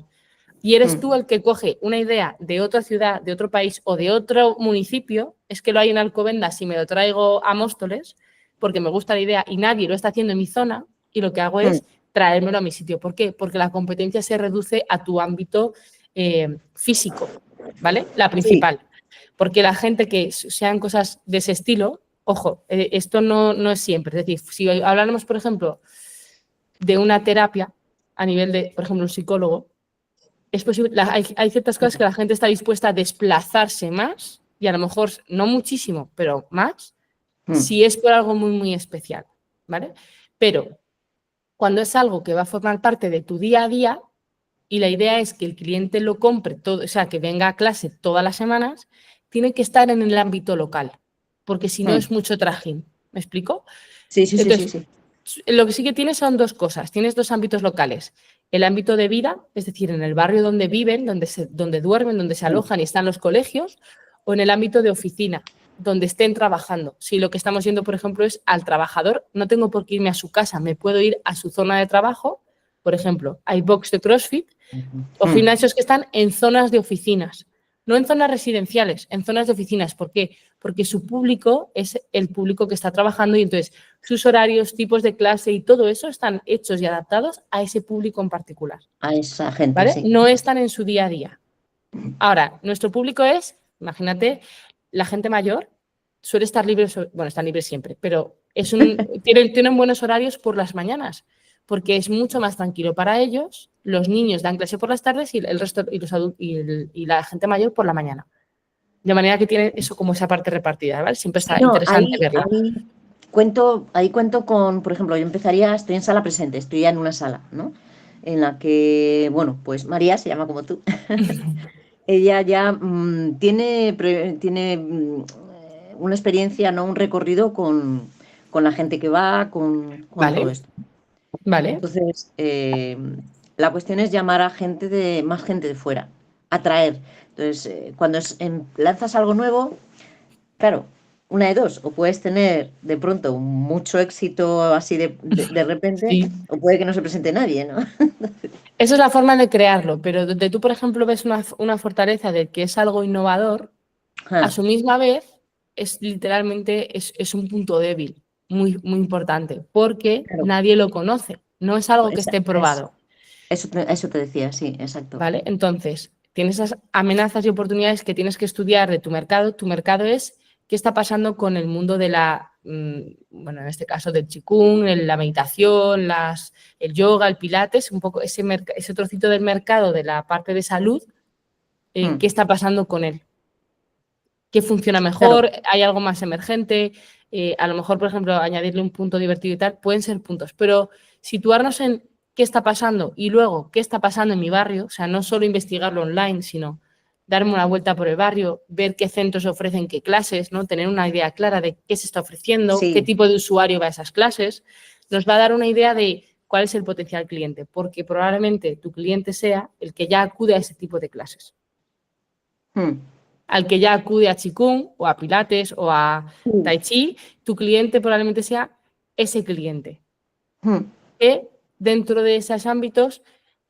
Y eres tú el que coge una idea de otra ciudad, de otro país o de otro municipio, es que lo hay en Alcobendas y me lo traigo a Móstoles porque me gusta la idea y nadie lo está haciendo en mi zona y lo que hago es traérmelo a mi sitio. ¿Por qué? Porque la competencia se reduce a tu ámbito físico, ¿vale? La Sí, principal. Porque la gente que sean cosas de ese estilo, ojo, esto no es siempre. Es decir, si habláramos, por ejemplo, de una terapia a nivel de, por ejemplo, un psicólogo, es posible, hay ciertas cosas que la gente está dispuesta a desplazarse más y a lo mejor no muchísimo, pero más, si es por algo muy, muy especial, ¿vale? Pero cuando es algo que va a formar parte de tu día a día y la idea es que el cliente lo compre todo, o sea, que venga a clase todas las semanas, tiene que estar en el ámbito local, porque si no es mucho trajín. ¿Me explico? sí, sí, sí, sí, Entonces, sí. lo que sí que tienes son dos cosas. Tienes dos ámbitos locales. El ámbito de vida, es decir, en el barrio donde viven, donde duermen, donde se alojan y están los colegios, o en el ámbito de oficina, donde estén trabajando. Si lo que estamos yendo, por ejemplo, es al trabajador, no tengo por qué irme a su casa, me puedo ir a su zona de trabajo. Por ejemplo, hay box de CrossFit o gimnasios que están en zonas de oficinas, no en zonas residenciales, en zonas de oficinas. ¿Por qué? Porque su público es el público que está trabajando y entonces sus horarios, tipos de clase y todo eso están hechos y adaptados a ese público en particular, A esa gente, ¿vale? sí. No están en su día a día. Ahora, nuestro público es, imagínate, la gente mayor suele estar libre, bueno, están libres siempre, pero tienen buenos horarios por las mañanas, porque es mucho más tranquilo para ellos. Los niños dan clase por las tardes y el resto y los adultos y la gente mayor por la mañana. De manera que tiene eso como esa parte repartida, ¿vale? Siempre Sí, está no, interesante verla. ahí cuento con, por ejemplo, estoy en sala presente, estoy ya en una sala, ¿no? En la que, bueno, pues María se llama como tú. Ella ya tiene una experiencia, ¿no? Un recorrido con la gente que va, con todo Vale, esto. vale. Entonces, la cuestión es llamar a más gente de fuera, atraer. Entonces, cuando lanzas algo nuevo, claro, una de dos, o puedes tener de pronto mucho éxito así de repente, Sí. o puede que no se presente nadie, ¿no? Esa es la forma de crearlo, pero donde tú, por ejemplo, ves una fortaleza de que es algo innovador, a Ah, su misma vez es literalmente es un punto débil muy, muy importante, porque claro, nadie lo conoce, no es algo que esa- esté es- probado, eso te decía, sí, exacto. ¿vale? Entonces, tienes esas amenazas y oportunidades que tienes que estudiar de tu mercado. Tu mercado es qué está pasando con el mundo de bueno, en este caso del Qigong, la meditación, el yoga, el pilates, un poco ese trocito del mercado de la parte de salud, qué está pasando con él. ¿Qué funciona Claro, mejor? ¿Hay algo más emergente? A lo mejor, por ejemplo, añadirle un punto divertido y tal, pueden ser puntos, pero situarnos en qué está pasando y luego qué está pasando en mi barrio, o sea, no solo investigarlo online, sino darme una vuelta por el barrio, ver qué centros ofrecen qué clases, ¿no? Tener una idea clara de qué se está ofreciendo, qué sí. tipo de usuario va a esas clases, nos va a dar una idea de cuál es el potencial cliente, porque probablemente tu cliente sea el que ya acude a ese tipo de clases, al que ya acude a Qigong o a Pilates o a Tai Chi, tu cliente probablemente sea ese cliente. Que dentro de esos ámbitos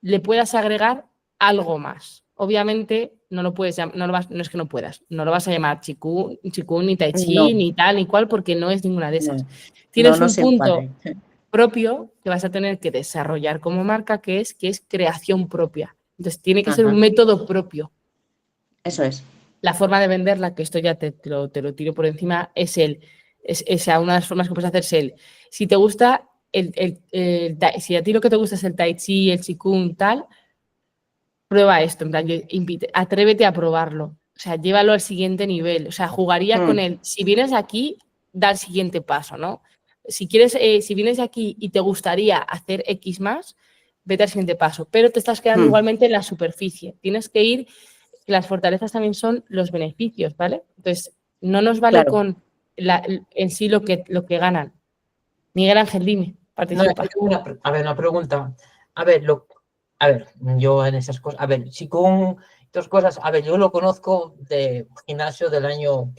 le puedas agregar algo más. Obviamente no lo puedes no es que no puedas, no lo vas a llamar Qigong, ni Tai Chi, No, ni tal, ni cual, porque no es ninguna de esas. no, no, Tienes no un se punto encuadre. propio que vas a tener que desarrollar como marca, que es creación propia. Entonces tiene que ser un Ajá, método propio. eso es. La forma de venderla, que esto ya te lo tiro por encima, una de las formas que puedes hacer es si te gusta, si a ti lo que te gusta es el tai chi, el qigong, tal, prueba esto, en plan, atrévete a probarlo. O sea, llévalo al siguiente nivel. O sea, jugaría con él. Si vienes aquí, da el siguiente paso, ¿no? Si quieres, si vienes de aquí y te gustaría hacer X más, vete al siguiente paso. Pero te estás quedando igualmente en la superficie. Tienes que ir, las fortalezas también son los beneficios, ¿vale? Entonces, no nos vale con en sí lo que ganan. Miguel Ángel, dime, participa. A ver, una pregunta. A ver, yo en esas cosas, a ver, si con estas cosas, a ver, yo lo conozco de gimnasio del año.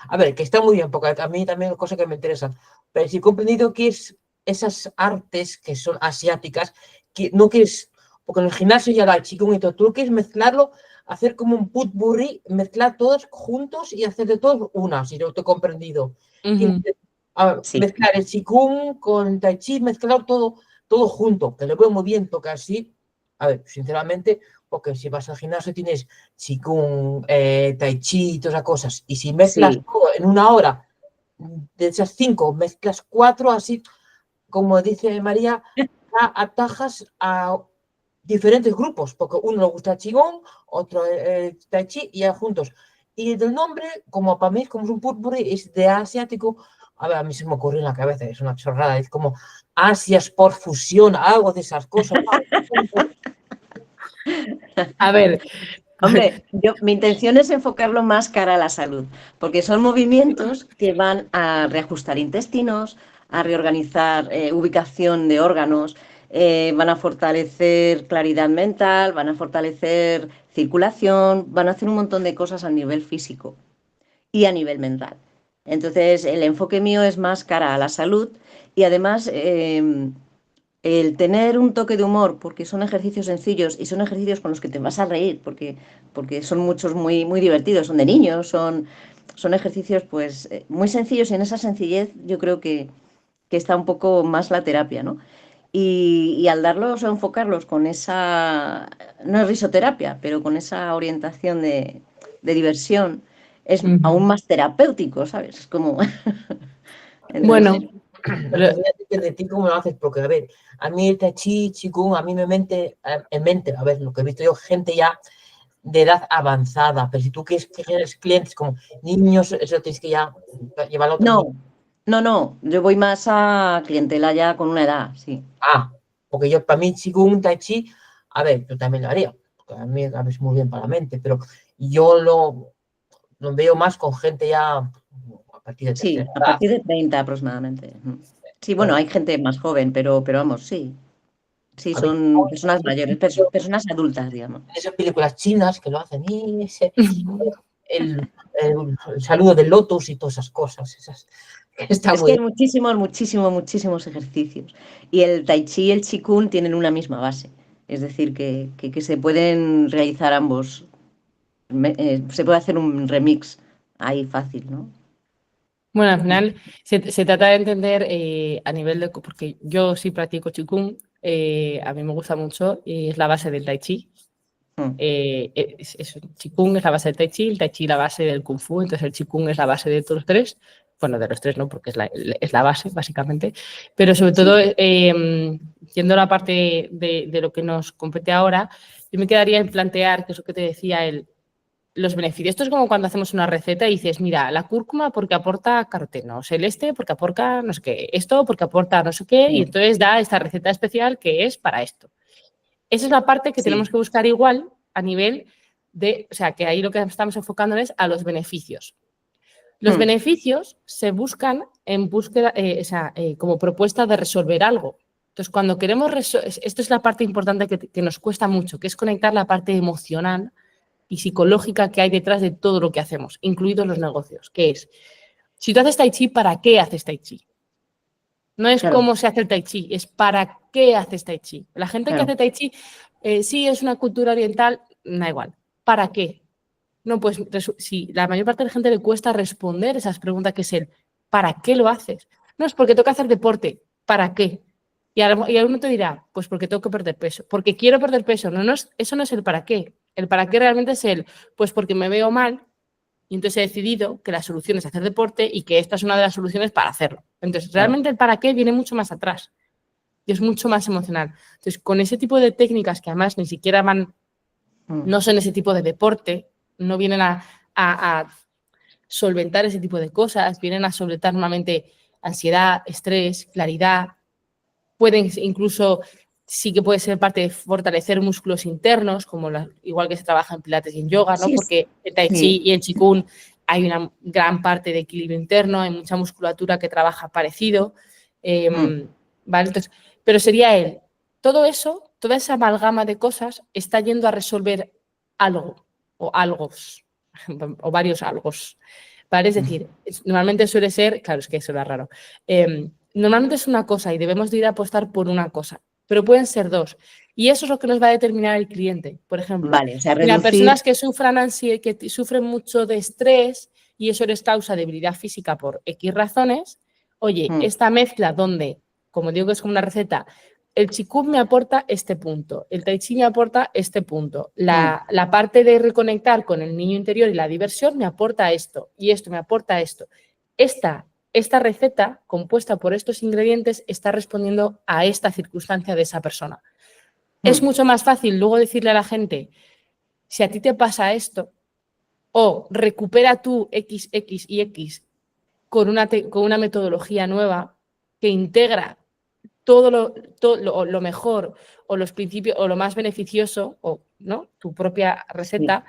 A ver, que está muy bien, porque a mí también es cosa que me interesa. Pero sí he comprendido que es esas artes que son asiáticas, que no quieres, porque en el gimnasio ya la Qigong y todo, tú quieres mezclarlo, hacer como un potpourri, mezclar todos juntos y hacer de todos una, si yo te he comprendido. Mezclar el Qigong con Tai Chi, mezclar todo junto, que lo veo muy bien, toca así. A ver, sinceramente, porque si vas al gimnasio tienes Qigong, Tai Chi y todas esas cosas, y si mezclas todo en una hora, de esas 5, mezclas 4, así, como dice María, atajas a diferentes grupos, porque uno le gusta Qigong, otro Tai Chi, y ya juntos. Y del nombre, como para mí, como es un potpourri, es de asiático. A ver, a mí se me ocurrió en la cabeza, es una chorrada, es como Asia Sport Fusión, algo de esas cosas. A ver. Hombre, mi intención es enfocarlo más cara a la salud, porque son movimientos que van a reajustar intestinos, a reorganizar ubicación de órganos, van a fortalecer claridad mental, van a fortalecer circulación, van a hacer un montón de cosas a nivel físico y a nivel mental. Entonces, el enfoque mío es más cara a la salud y además el tener un toque de humor, porque son ejercicios sencillos y son ejercicios con los que te vas a reír, porque son muchos muy, muy divertidos, son de niños, son ejercicios pues muy sencillos y en esa sencillez yo creo que está un poco más la terapia, ¿no? Y al darlos o enfocarlos con esa, no es risoterapia, pero con esa orientación de diversión, es aún más terapéutico, ¿sabes? Es como... Entonces, bueno, depende de ti cómo lo haces, porque a ver, a mí el Tai Chi, Qigong, a mí me mente, a ver, lo que he visto yo, gente ya de edad avanzada, pero si tú quieres clientes como niños, eso tienes que ya llevarlo. No, yo voy más a clientela ya con una edad, sí. Porque yo, para mí, Qigong, Tai Chi, a ver, yo también lo haría, porque a mí es muy bien para la mente, pero yo lo veo más con gente ya a partir de 30. Sí, a partir de 30 aproximadamente. Sí, bueno, hay gente más joven, pero vamos, sí. Sí, son personas mayores, personas adultas, digamos. Esas películas chinas que lo hacen, y el saludo del lotus y todas esas cosas. Es que hay muchísimos ejercicios. Y el Tai Chi y el Qigong tienen una misma base. Es decir, que se pueden realizar ambos. Se puede hacer un remix ahí fácil, ¿no? Bueno, al final se trata de entender a nivel de... Porque yo sí practico Qigong, a mí me gusta mucho y es la base del Tai Chi. Qigong es la base del Tai Chi la base del Kung Fu, entonces el Qigong es la base de todos los tres. Bueno, de los tres no, porque es la base, básicamente. Pero sobre todo, yendo a la parte de lo que nos compete ahora, yo me quedaría en plantear, que es lo que te decía, los beneficios. Esto es como cuando hacemos una receta y dices, mira, la cúrcuma porque aporta carotenos, el porque aporta no sé qué, esto porque aporta no sé qué, y entonces da esta receta especial que es para esto. Esa es la parte que tenemos que buscar igual a nivel de, o sea, que ahí lo que estamos enfocando es a los beneficios. Los beneficios se buscan en búsqueda, como propuesta de resolver algo. Entonces, cuando queremos esto es la parte importante que nos cuesta mucho, que es conectar la parte emocional y psicológica que hay detrás de todo lo que hacemos, incluidos los negocios, que es, si tú haces Tai Chi, ¿para qué haces Tai Chi? No es cómo se hace el Tai Chi, es para qué haces Tai Chi. La gente que hace Tai Chi, sí, es una cultura oriental, da igual. ¿Para qué? No, pues si la mayor parte de la gente le cuesta responder esas preguntas, que es el ¿para qué lo haces? No es porque tengo que hacer deporte, ¿para qué? Y alguno te dirá, pues porque tengo que perder peso, porque quiero perder peso. Eso no es el para qué. El para qué realmente es pues porque me veo mal y entonces he decidido que la solución es hacer deporte y que esta es una de las soluciones para hacerlo. Entonces, realmente el para qué viene mucho más atrás. y es mucho más emocional. Entonces, con ese tipo de técnicas que además ni siquiera no son ese tipo de deporte, no vienen a solventar ese tipo de cosas, vienen a solventar normalmente ansiedad, estrés, claridad, pueden incluso, sí que puede ser parte de fortalecer músculos internos, como igual que se trabaja en pilates y en yoga, ¿no? Sí, Porque el tai chi y el qigong hay una gran parte de equilibrio interno, hay mucha musculatura que trabaja parecido, ¿vale? Entonces, pero sería todo eso, toda esa amalgama de cosas está yendo a resolver algo o algos o varios algos, ¿vale? Es decir, normalmente suele ser, claro, es que eso era raro, normalmente es una cosa y debemos de ir a apostar por una cosa, pero pueden ser dos. Y eso es lo que nos va a determinar el cliente. Por ejemplo, Vale, o sea, mira, reducir. personas que sufran ansiedad, que sufren mucho de estrés y eso les causa debilidad física por X razones, oye, esta mezcla donde, como digo que es como una receta, el qigong me aporta este punto, el tai chi me aporta este punto, la parte de reconectar con el niño interior y la diversión me aporta esto y esto me aporta esto. Esta receta, compuesta por estos ingredientes, está respondiendo a esta circunstancia de esa persona. Es mucho más fácil luego decirle a la gente, si a ti te pasa esto, o recupera tú X, X y X con una metodología nueva que integra todo lo mejor o los principios o lo más beneficioso, o ¿no? Tu propia receta,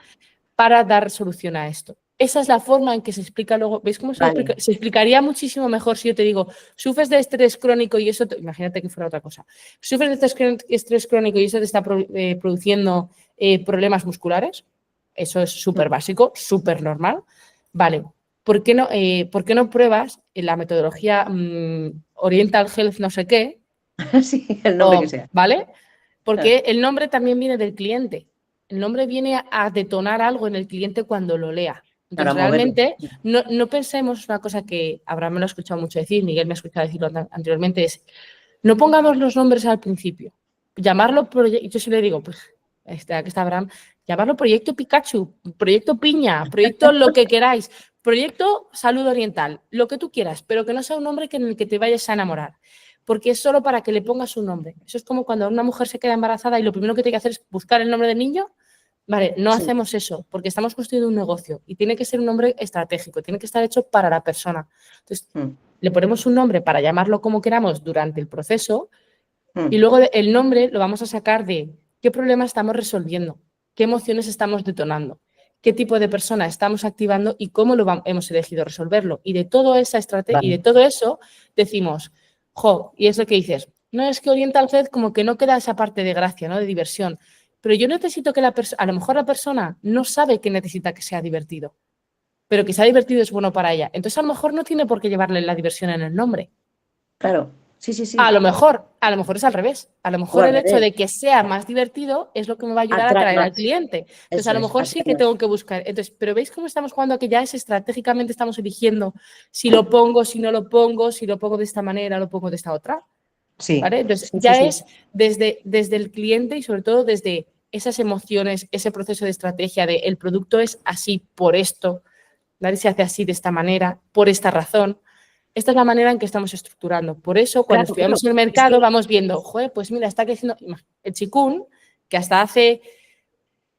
para dar solución a esto. Esa es la forma en que se explica luego. ¿Veis cómo se explica? Se explicaría muchísimo mejor si yo te digo, sufres de estrés crónico y eso, imagínate que fuera otra cosa. Sufres de estrés crónico y eso te está produciendo problemas musculares. Eso es súper básico, súper normal. Vale, ¿por qué no pruebas en la metodología Oriental Health no sé qué? Sí, el nombre que sea. ¿Vale? Porque el nombre también viene del cliente. El nombre viene a detonar algo en el cliente cuando lo lea. Entonces, realmente, no pensemos una cosa que Abraham me lo ha escuchado mucho decir, Miguel me ha escuchado decirlo anteriormente, es no pongamos los nombres al principio. Llamarlo, yo siempre digo, pues, aquí está Abraham, llamarlo proyecto Pikachu, proyecto Piña, proyecto lo que queráis, proyecto Salud Oriental, lo que tú quieras, pero que no sea un nombre en el que te vayas a enamorar. Porque es solo para que le pongas un nombre. Eso es como cuando una mujer se queda embarazada y lo primero que tiene que hacer es buscar el nombre del niño. Vale, no hacemos eso porque estamos construyendo un negocio y tiene que ser un nombre estratégico, tiene que estar hecho para la persona. Entonces, le ponemos un nombre para llamarlo como queramos durante el proceso y luego el nombre lo vamos a sacar de qué problema estamos resolviendo, qué emociones estamos detonando, qué tipo de persona estamos activando y cómo hemos elegido resolverlo. Y de toda esa estrategia y de todo eso decimos, y es lo que dices, no es que Oriental Health como que no queda esa parte de gracia, ¿no? De diversión. Pero yo necesito que a lo mejor la persona no sabe que necesita que sea divertido, pero que sea divertido es bueno para ella. Entonces a lo mejor no tiene por qué llevarle la diversión en el nombre. Claro, sí. A lo mejor es al revés. A lo mejor el hecho de que sea más divertido es lo que me va a ayudar a atraer al cliente. Entonces, a lo mejor sí que tengo que buscar. Entonces, pero ¿veis cómo estamos jugando? Que ya es estratégicamente estamos eligiendo si lo pongo, si no lo pongo, si lo pongo de esta manera, lo pongo de esta otra. Sí. ¿Vale? Entonces, ya es desde el cliente y sobre todo desde esas emociones, ese proceso de estrategia de el producto es así por esto, ¿vale? Se hace así de esta manera, por esta razón. Esta es la manera en que estamos estructurando. Por eso, cuando estudiamos en el mercado, vamos viendo, pues mira, está creciendo el qigong, que hasta hace,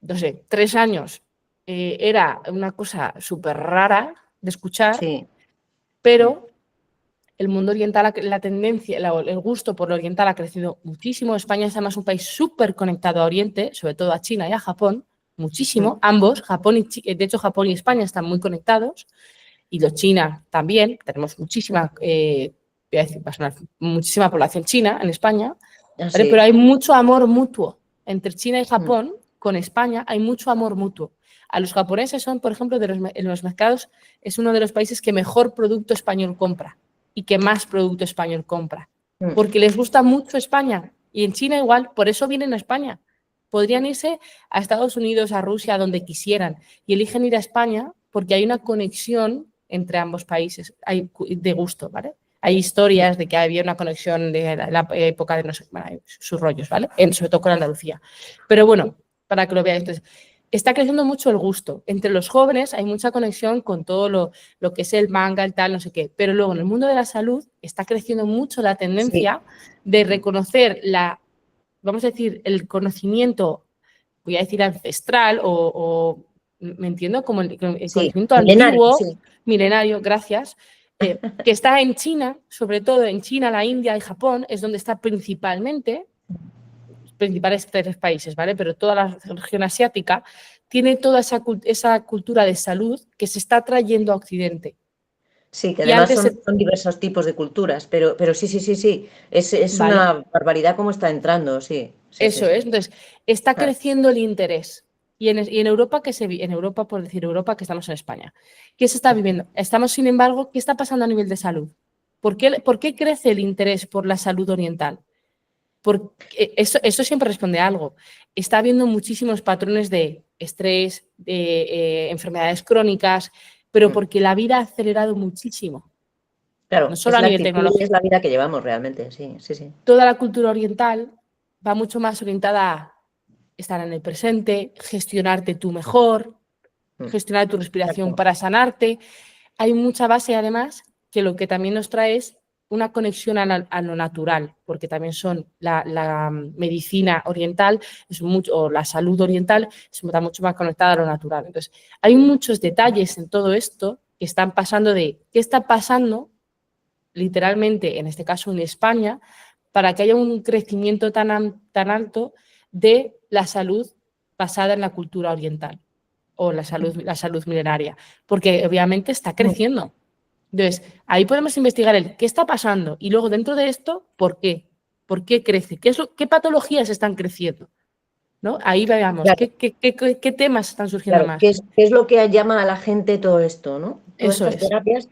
no sé, 3 años era una cosa súper rara de escuchar, pero el mundo oriental, la tendencia, el gusto por lo oriental ha crecido muchísimo. España es además un país súper conectado a Oriente, sobre todo a China y a Japón, muchísimo. Ambos, de hecho, Japón y España están muy conectados. Y los China también, tenemos muchísima población china en España, ¿vale? Pero hay mucho amor mutuo entre China y Japón, con España hay mucho amor mutuo. A los japoneses son, por ejemplo, en los mercados, es uno de los países que mejor producto español compra y que más producto español compra, porque les gusta mucho España y en China igual, por eso vienen a España. Podrían irse a Estados Unidos, a Rusia, a donde quisieran y eligen ir a España porque hay una conexión entre ambos países, hay de gusto, ¿vale? Hay historias de que había una conexión de la época de sus rollos, ¿vale? Sobre todo con Andalucía. Pero bueno, para que lo veáis. Entonces, está creciendo mucho el gusto. Entre los jóvenes hay mucha conexión con todo lo que es el manga, el tal, no sé qué. Pero luego en el mundo de la salud está creciendo mucho la tendencia de reconocer vamos a decir, el conocimiento, voy a decir ancestral ¿me entiendo? Como el conocimiento milenario, antiguo, milenario, gracias, que está en China, sobre todo en China, la India y Japón, es donde está principalmente, principales 3 países, ¿vale? Pero toda la región asiática tiene toda esa cultura de salud que se está trayendo a Occidente. Sí, que Y además antes son diversos tipos de culturas, pero sí. Es vale, una barbaridad cómo está entrando, sí. eso es. Entonces, está Ah. creciendo el interés. Y en Europa, en Europa, por decir Europa, que estamos en España, ¿qué se está viviendo? Estamos, sin embargo, ¿qué está pasando a nivel de salud? ¿Por qué crece el interés por la salud oriental? Porque eso siempre responde a algo. Está habiendo muchísimos patrones de estrés, de enfermedades crónicas, pero porque la vida ha acelerado muchísimo, Claro, no solo es a la nivel actitud y es tecnológico. la vida que llevamos realmente, sí. Toda la cultura oriental va mucho más orientada a estar en el presente, gestionarte tú mejor, gestionar tu respiración Exacto. para sanarte. Hay mucha base, además, que lo que también nos trae es una conexión a lo natural, porque también son la medicina oriental o la salud oriental está mucho más conectada a lo natural. Entonces, hay muchos detalles en todo esto que están pasando qué está pasando literalmente, en este caso en España, para que haya un crecimiento tan alto de la salud basada en la cultura oriental o la salud milenaria, porque obviamente está creciendo. Entonces, ahí podemos investigar qué está pasando y luego dentro de esto, ¿por qué? ¿Por qué crece? ¿Qué patologías están creciendo? ¿No? Ahí veamos, Claro, ¿qué temas están surgiendo claro. más? ¿Qué es lo que llama a la gente todo esto, ¿no? Todas Eso estas es. terapias,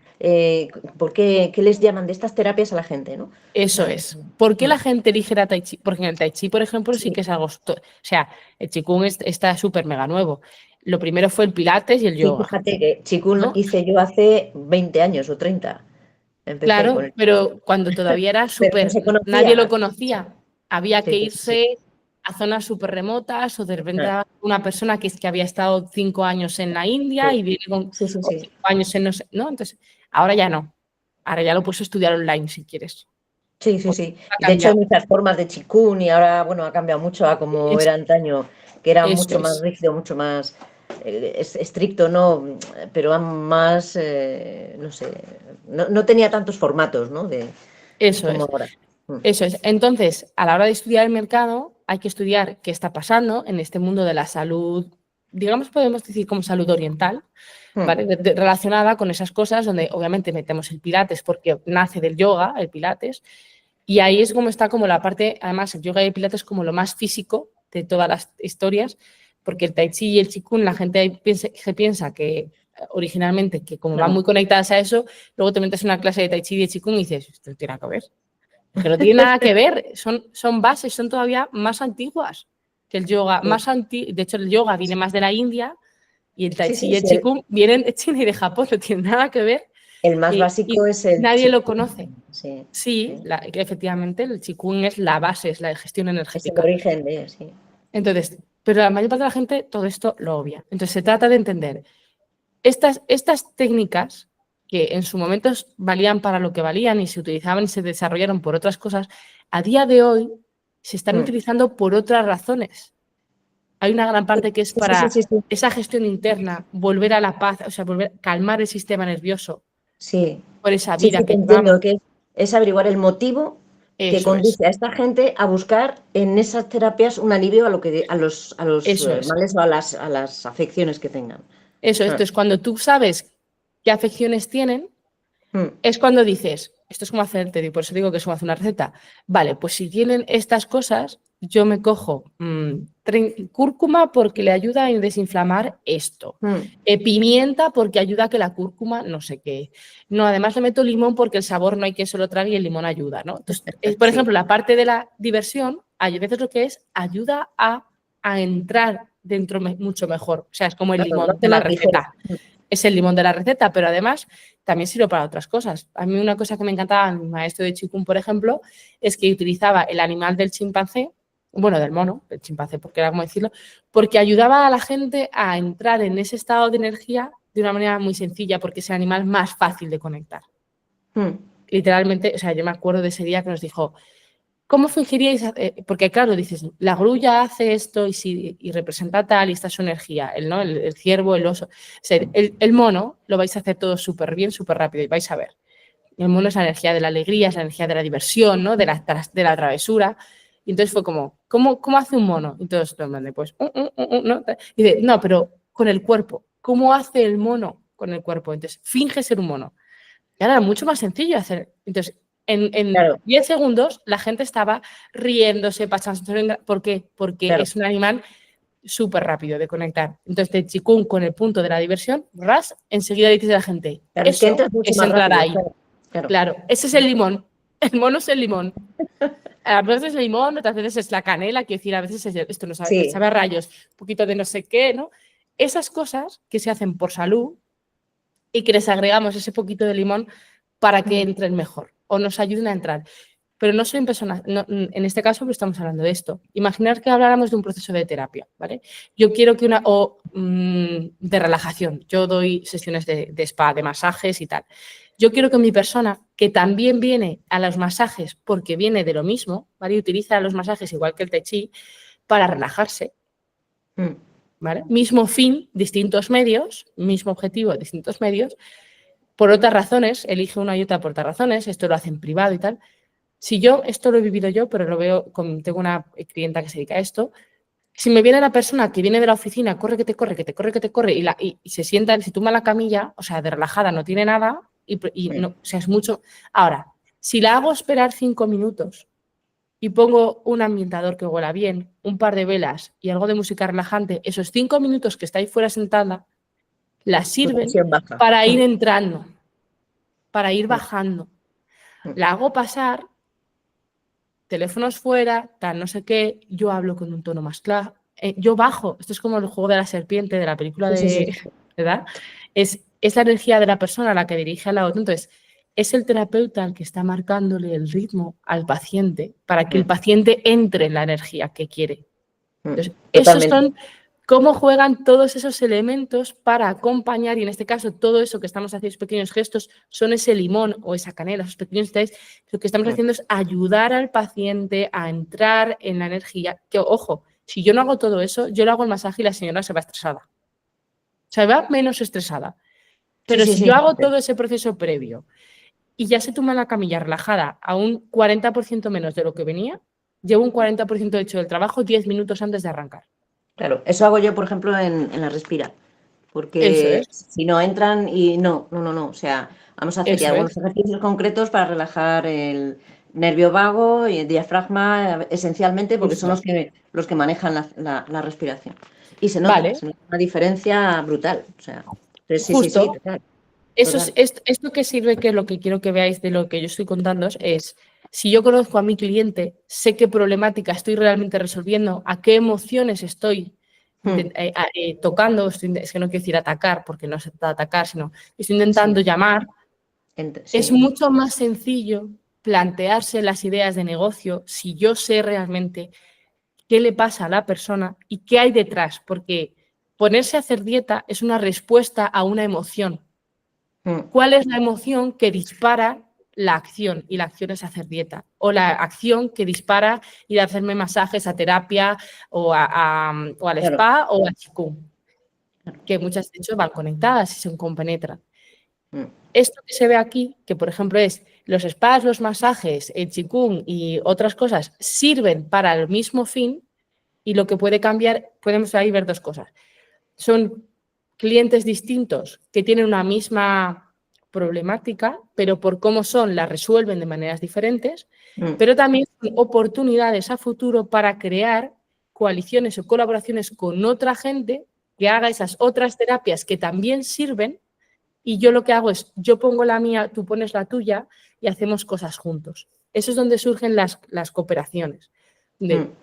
qué les llaman de estas terapias a la gente, ¿no? Eso es. ¿Por qué la gente elige el Tai Chi? Porque en el Tai Chi, por ejemplo, sí Sí, que es algo. O sea, el Qigong está súper mega nuevo. Lo primero fue el Pilates y el sí, yoga, fíjate que Qigong ¿no? hice yo hace 20 años o 30. Empecé con Claro, el pero cuando todavía era pero no súper. se Nadie lo conocía. conocía. Había que Sí. irse a zonas súper remotas o de repente a una persona que había estado 5 años en la India y viene o Sí. 5 años en no sé. ¿No? Entonces, ahora ya no. Ahora ya lo puedes estudiar online si quieres. Porque Sí. ha De hecho, hay cambiado. muchas formas de Qigong y ahora, bueno, ha cambiado mucho a como Es- era antaño, que era Eso mucho más es. rígido, mucho más estricto, ¿no? Pero más, no sé, no tenía tantos formatos, ¿no? Eso Como es. ahora. Eso es. Entonces, a la hora de estudiar el mercado, hay que estudiar qué está pasando en este mundo de la salud, digamos, podemos decir como salud oriental, ¿vale? Relacionada con esas cosas donde obviamente metemos el Pilates porque nace del yoga, el Pilates, y ahí es como está como la parte, además, el yoga y el Pilates como lo más físico de todas las historias, porque el Tai Chi y el Qigong, la gente se piensa que originalmente, que como van No. muy conectadas a eso, luego te metes en una clase de Tai Chi y de Qigong y dices, esto no tiene nada que ver. Es que no tiene nada que ver, son bases, son todavía más antiguas que el yoga. De hecho, el yoga viene más de la India y el Tai Chi y el Sí. Qigong vienen de China y de Japón, no tienen nada que ver El más y básico es el nadie lo conoce. Qigong. Sí. Sí, que efectivamente el Qigong es la base, es la de gestión Es el energética. origen de, sí. Entonces, pero la mayor parte de la gente todo esto lo obvia. Entonces, se trata de entender estas técnicas que en su momento valían para lo que valían y se utilizaban y se desarrollaron por otras cosas, a día de hoy se están utilizando por otras razones. Hay una gran parte que es para Sí. esa gestión interna, volver a la paz, o sea, calmar el sistema nervioso Sí, por esa sí, vida te que entiendo, llevamos. que es averiguar el motivo que Eso es, conduce a esta gente a buscar en esas terapias un alivio a los eso es. males o a las afecciones que tengan. Eso es. Entonces, cuando tú sabes qué afecciones tienen, es cuando dices, esto es como hacerte, y por eso digo que es como hacer una receta. Vale, pues si tienen estas cosas, yo me cojo cúrcuma porque le ayuda a desinflamar esto. Pimienta porque ayuda a que la cúrcuma no sé qué. No, además le meto limón porque el sabor no hay que se lo trague y el limón ayuda, ¿no? Entonces, por ejemplo, la parte de la diversión, hay veces lo que es ayuda a entrar dentro mucho mejor. O sea, es como el Claro, lo limón hace de la más ligero. receta. Es el limón de la receta, pero además también sirve para otras cosas. A mí una cosa que me encantaba, mi maestro de Qigong, por ejemplo, es que utilizaba el animal del chimpancé, bueno, del mono, el chimpancé, porque era como decirlo, porque ayudaba a la gente a entrar en ese estado de energía de una manera muy sencilla, porque es el animal más fácil de conectar. Literalmente, o sea, yo me acuerdo de ese día que nos dijo, ¿cómo fingiríais? Porque claro, dices, la grulla hace esto y representa tal y esta es su energía, ¿no? El ciervo, el oso. O sea, el mono lo vais a hacer todo súper bien, súper rápido y vais a ver. El mono es la energía de la alegría, es la energía de la diversión, ¿no? De la travesura. Y entonces fue como, ¿cómo hace un mono? Y todos lo mandan, pues, ¿no? Y dice, no, pero con el cuerpo. ¿Cómo hace el mono con el cuerpo? Entonces, finge ser un mono. Y ahora era mucho más sencillo hacer. Entonces, en Claro. 10 segundos la gente estaba riéndose, pasándose. ¿Por qué? Porque Claro. es un animal súper rápido de conectar. Entonces, de chikung con el punto de la diversión, ras, enseguida dices a la gente, Claro, es que eso entras mucho es más entrar rápido. ahí. Claro. Claro, ese es el limón. El mono es el limón. A veces es el limón, otras veces es la canela, quiero decir, a veces esto no sabe, Sí. sabe a rayos, un poquito de no sé qué, ¿no? Esas cosas que se hacen por salud y que les agregamos ese poquito de limón para que entren mejor o nos ayuden a entrar. Pero no soy persona, no, en este caso pues estamos hablando de esto. Imaginar que habláramos de un proceso de terapia, ¿vale? Yo quiero que de relajación, yo doy sesiones de spa, de masajes y tal. Yo quiero que mi persona, que también viene a los masajes porque viene de lo mismo, ¿vale? Y utiliza los masajes igual que el tai chi para relajarse, ¿vale? Mismo fin, distintos medios, mismo objetivo, distintos medios. Por otras razones, elige una y otra por otras razones, esto lo hace en privado y tal. Si yo, esto lo he vivido yo, pero lo veo, tengo una clienta que se dedica a esto, si me viene la persona que viene de la oficina, corre, que te corre, que te corre, que te corre, y se sienta, se tumba en la camilla, o sea, de relajada, no tiene nada, no, o sea, es mucho. Ahora, si la hago esperar 5 minutos y pongo un ambientador que huela bien, un par de velas y algo de música relajante, esos 5 minutos que está ahí fuera sentada, la sirven Baja. para ir entrando, para ir bajando. La hago pasar, teléfonos fuera, tal, no sé qué, yo hablo con un tono más claro, yo bajo, esto es como el juego de la serpiente de la película de, Sí. ¿verdad? Es la energía de la persona la que dirige a la otra, entonces es el terapeuta el que está marcándole el ritmo al paciente para que el paciente entre en la energía que quiere. Entonces, esos son cómo juegan todos esos elementos para acompañar, y en este caso todo eso que estamos haciendo, esos pequeños gestos, son ese limón o esa canela, esos pequeños detalles, lo que estamos haciendo es ayudar al paciente a entrar en la energía, que ojo, si yo no hago todo eso, yo le hago el masaje y la señora se va estresada. Se va menos estresada. Pero si yo hago todo ese proceso previo y ya se tumba en la camilla relajada a un 40% menos de lo que venía, llevo un 40% hecho del trabajo 10 minutos antes de arrancar. Claro, eso hago yo, por ejemplo, en la respira, porque si no entran y no, o sea, vamos a hacer ya algunos ejercicios concretos para relajar el nervio vago y el diafragma, esencialmente, porque son los que manejan la respiración. Y se nota una diferencia brutal, o sea, sí, total. Esto que sirve, que lo que quiero que veáis de lo que yo estoy contando es, si yo conozco a mi cliente, sé qué problemática estoy realmente resolviendo, a qué emociones estoy tocando, es que no quiero decir atacar, porque no se trata de atacar, sino estoy intentando llamar, es mucho más sencillo plantearse las ideas de negocio si yo sé realmente qué le pasa a la persona y qué hay detrás, porque ponerse a hacer dieta es una respuesta a una emoción. ¿Cuál es la emoción que dispara la acción? Y la acción es hacer dieta. O la acción que dispara ir a hacerme masajes, a terapia o al spa o a Qigong. Que muchas de hecho van conectadas y se compenetran. Esto que se ve aquí, que por ejemplo es los spas, los masajes, el Qigong y otras cosas, sirven para el mismo fin, y lo que puede cambiar, podemos ahí ver dos cosas. Son clientes distintos que tienen una misma problemática, pero por cómo son la resuelven de maneras diferentes, pero también son oportunidades a futuro para crear coaliciones o colaboraciones con otra gente que haga esas otras terapias que también sirven, y yo lo que hago es, yo pongo la mía, tú pones la tuya y hacemos cosas juntos. Eso es donde surgen las cooperaciones.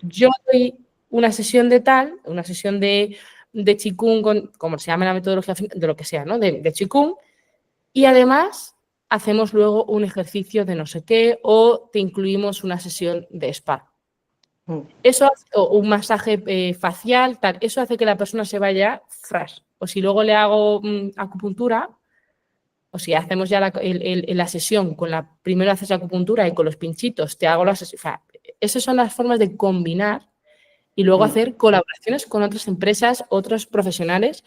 Yo doy una sesión de tal, una sesión de Qigong, como se llama la metodología, de lo que sea, ¿no? De Qigong, y además hacemos luego un ejercicio de no sé qué o te incluimos una sesión de spa. Eso hace, o un masaje facial, tal, eso hace que la persona se vaya fras. O si luego le hago acupuntura, o si hacemos ya la sesión, primero haces acupuntura y con los pinchitos te hago la sesión. O sea, esas son las formas de combinar y luego hacer colaboraciones con otras empresas, otros profesionales.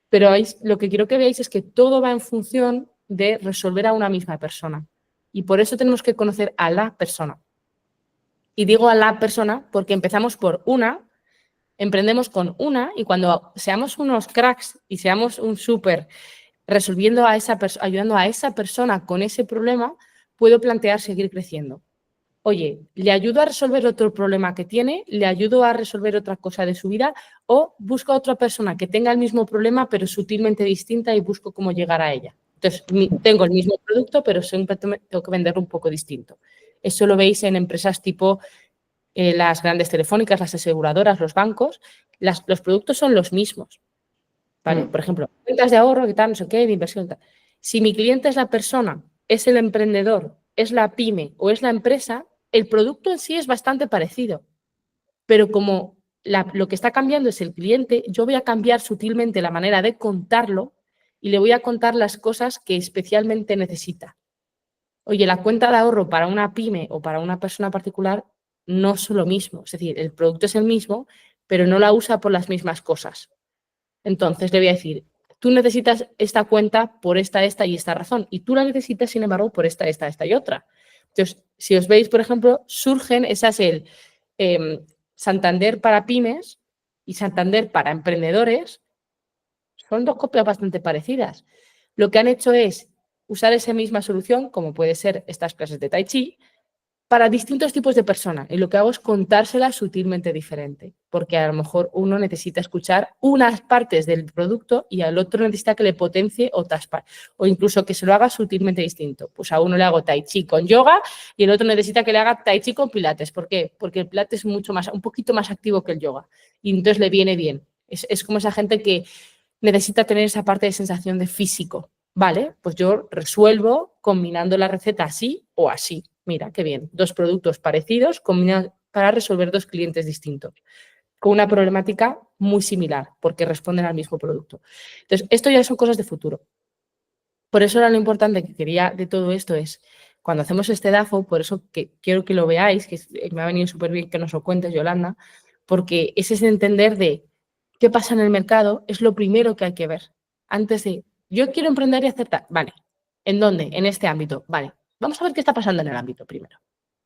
Pero lo que quiero que veáis es que todo va en función de resolver a una misma persona. Y por eso tenemos que conocer a la persona. Y digo a la persona porque empezamos por una, emprendemos con una, y cuando seamos unos cracks y seamos un súper resolviendo ayudando a esa persona con ese problema, puedo plantear seguir creciendo. Oye, ¿le ayudo a resolver otro problema que tiene? ¿Le ayudo a resolver otra cosa de su vida? ¿O busco a otra persona que tenga el mismo problema pero sutilmente distinta y busco cómo llegar a ella? Entonces, tengo el mismo producto pero siempre tengo que venderlo un poco distinto. Eso lo veis en empresas tipo las grandes telefónicas, las aseguradoras, los bancos. Los productos son los mismos. ¿Vale? Por ejemplo, cuentas de ahorro, que tal, no sé qué, de inversión, tal. Si mi cliente es la persona, es el emprendedor, es la pyme o es la empresa, el producto en sí es bastante parecido. Pero como lo que está cambiando es el cliente, yo voy a cambiar sutilmente la manera de contarlo y le voy a contar las cosas que especialmente necesita. Oye, la cuenta de ahorro para una pyme o para una persona particular no es lo mismo. Es decir, el producto es el mismo, pero no la usa por las mismas cosas. Entonces le voy a decir, tú necesitas esta cuenta por esta y esta razón, y tú la necesitas, sin embargo, por esta y otra. Entonces, si os veis, por ejemplo, surgen esas Santander para pymes y Santander para emprendedores, son dos copias bastante parecidas. Lo que han hecho es usar esa misma solución, como puede ser estas clases de Tai Chi, para distintos tipos de personas. Y lo que hago es contárselas sutilmente diferente, porque a lo mejor uno necesita escuchar unas partes del producto y al otro necesita que le potencie otras partes, o incluso que se lo haga sutilmente distinto. Pues a uno le hago Tai Chi con yoga y el otro necesita que le haga Tai Chi con pilates. ¿Por qué? Porque el pilates es un poquito más activo que el yoga y entonces le viene bien. Es como esa gente que necesita tener esa parte de sensación de físico. Vale, pues yo resuelvo combinando la receta así o así. Mira, qué bien. Dos productos parecidos combinados para resolver dos clientes distintos, con una problemática muy similar, porque responden al mismo producto. Entonces, esto ya son cosas de futuro. Por eso era lo importante que quería de todo esto es, cuando hacemos este DAFO, por eso que quiero que lo veáis, que me ha venido súper bien que nos lo cuentes, Yolanda, porque es ese entender de qué pasa en el mercado, es lo primero que hay que ver. Antes de, yo quiero emprender y aceptar, vale, ¿en dónde? En este ámbito, vale. Vamos a ver qué está pasando en el ámbito primero.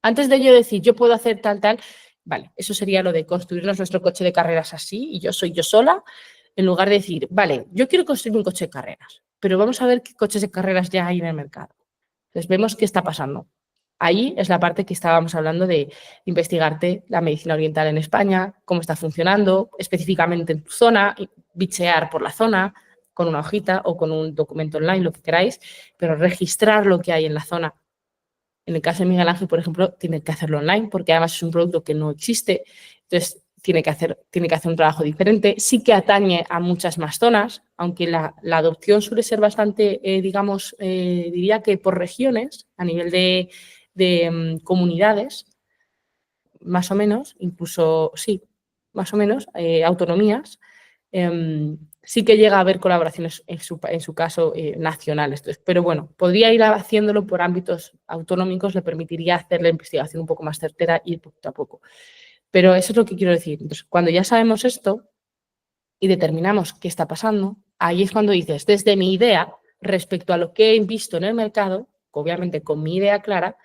Antes de yo decir, yo puedo hacer tal, vale, eso sería lo de construirnos nuestro coche de carreras así y yo soy yo sola, en lugar de decir, vale, yo quiero construir un coche de carreras, pero vamos a ver qué coches de carreras ya hay en el mercado. Entonces vemos qué está pasando. Ahí es la parte que estábamos hablando de investigarte la medicina oriental en España, cómo está funcionando, específicamente en tu zona, bichear por la zona con una hojita o con un documento online, lo que queráis, pero registrar lo que hay en la zona. En el caso de Miguel Ángel, por ejemplo, tiene que hacerlo online porque además es un producto que no existe, entonces tiene que hacer un trabajo diferente. Sí que atañe a muchas más zonas, aunque la adopción suele ser bastante, diría que por regiones, a nivel de comunidades, más o menos, incluso, sí, más o menos, autonomías, sí que llega a haber colaboraciones en su caso nacionales. Entonces, pero bueno, podría ir haciéndolo por ámbitos autonómicos, le permitiría hacer la investigación un poco más certera y poquito a poco. Pero eso es lo que quiero decir. Entonces, cuando ya sabemos esto y determinamos qué está pasando, ahí es cuando dices, desde mi idea, respecto a lo que he visto en el mercado, obviamente con mi idea clara,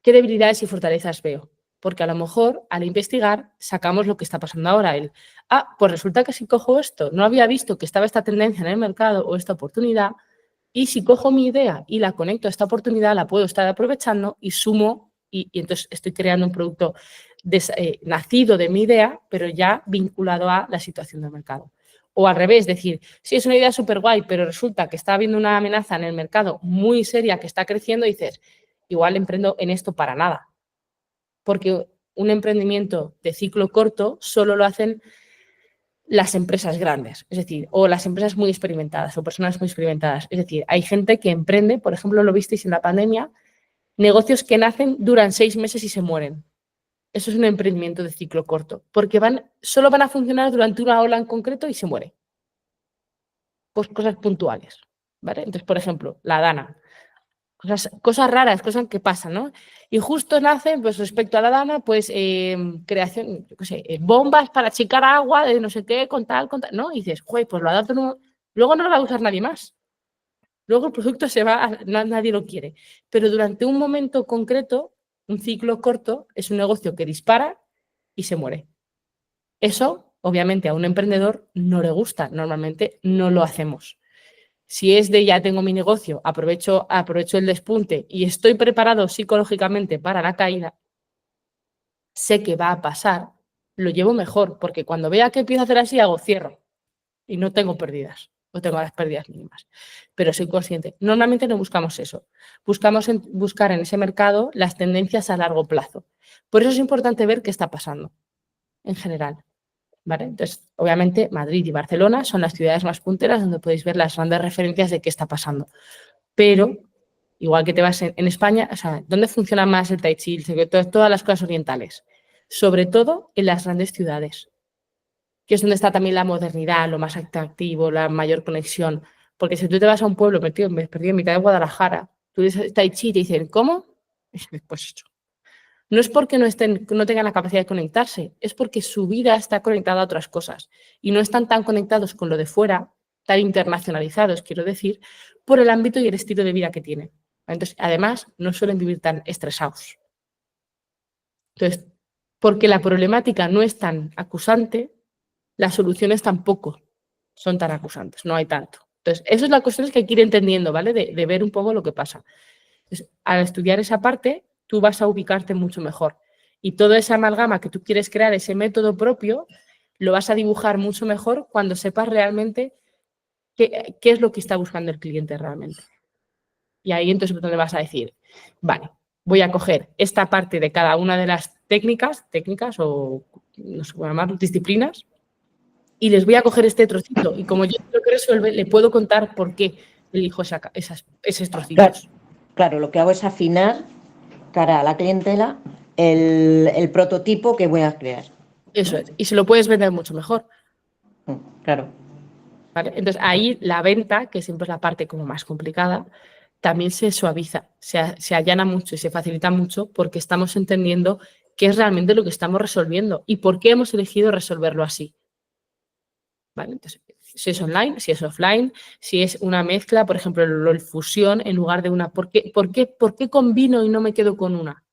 ¿qué debilidades y fortalezas veo? Porque a lo mejor al investigar sacamos lo que está pasando ahora. Pues resulta que si cojo esto, no había visto que estaba esta tendencia en el mercado o esta oportunidad, y si cojo mi idea y la conecto a esta oportunidad, la puedo estar aprovechando y sumo, y entonces estoy creando un producto nacido de mi idea, pero ya vinculado a la situación del mercado. O al revés, decir, sí, es una idea súper guay, pero resulta que está habiendo una amenaza en el mercado muy seria que está creciendo y dices, igual emprendo en esto para nada. Porque un emprendimiento de ciclo corto solo lo hacen las empresas grandes, es decir, o las empresas muy experimentadas o personas muy experimentadas. Es decir, hay gente que emprende, por ejemplo, lo visteis en la pandemia, negocios que nacen, duran 6 meses y se mueren. eso es un emprendimiento de ciclo corto, porque solo van a funcionar durante una ola en concreto y se muere. Pues cosas puntuales, ¿vale? Entonces, por ejemplo, la Dana. Cosas raras, cosas que pasan, ¿no? Y justo nacen, pues respecto a la Dana, pues creación, yo qué sé, bombas para achicar agua de no sé qué, con tal, ¿no? Y dices, güey, pues lo adapto, luego no lo va a usar nadie más. Luego el producto se va, nadie lo quiere. Pero durante un momento concreto, un ciclo corto, es un negocio que dispara y se muere. Eso, obviamente, a un emprendedor no le gusta. Normalmente no lo hacemos. Si es de ya tengo mi negocio, aprovecho el despunte y estoy preparado psicológicamente para la caída, sé que va a pasar, lo llevo mejor, porque cuando vea que empiezo a hacer así, hago cierro y no tengo pérdidas, o tengo las pérdidas mínimas. Pero soy consciente. Normalmente no buscamos eso. Buscamos buscar en ese mercado las tendencias a largo plazo. Por eso es importante ver qué está pasando en general. ¿Vale? Entonces, obviamente, Madrid y Barcelona son las ciudades más punteras donde podéis ver las grandes referencias de qué está pasando. Pero, igual que te vas en España, o sea, ¿dónde funciona más el Tai Chi, todas las cosas orientales? Sobre todo en las grandes ciudades, que es donde está también la modernidad, lo más atractivo, la mayor conexión. Porque si tú te vas a un pueblo perdido en mitad de Guadalajara, tú dices Tai Chi y te dicen, ¿cómo? Pues no es porque no tengan la capacidad de conectarse, es porque su vida está conectada a otras cosas y no están tan conectados con lo de fuera, tan internacionalizados, quiero decir, por el ámbito y el estilo de vida que tienen. Entonces, además, no suelen vivir tan estresados. Entonces, porque la problemática no es tan acusante, las soluciones tampoco son tan acusantes, no hay tanto. Entonces, eso es la cuestión que hay que ir entendiendo, ¿vale? De ver un poco lo que pasa. Entonces, al estudiar esa parte, tú vas a ubicarte mucho mejor. Y toda esa amalgama que tú quieres crear, ese método propio, lo vas a dibujar mucho mejor cuando sepas realmente qué es lo que está buscando el cliente realmente. Y ahí entonces es donde vas a decir, vale, voy a coger esta parte de cada una de las técnicas o no sé cómo llamarlo, disciplinas, y les voy a coger este trocito. Y como yo lo que resuelve, le puedo contar por qué elijo esos trocitos. Claro, lo que hago es afinar cara a la clientela el prototipo que voy a crear. Eso es. Y se lo puedes vender mucho mejor. Claro. ¿Vale? Entonces ahí la venta, que siempre es la parte como más complicada, también se suaviza, se allana mucho y se facilita mucho porque estamos entendiendo qué es realmente lo que estamos resolviendo y por qué hemos elegido resolverlo así. ¿Vale? Entonces, si es online, si es offline, si es una mezcla, por ejemplo, el fusión en lugar de una. ¿Por qué combino y no me quedo con una?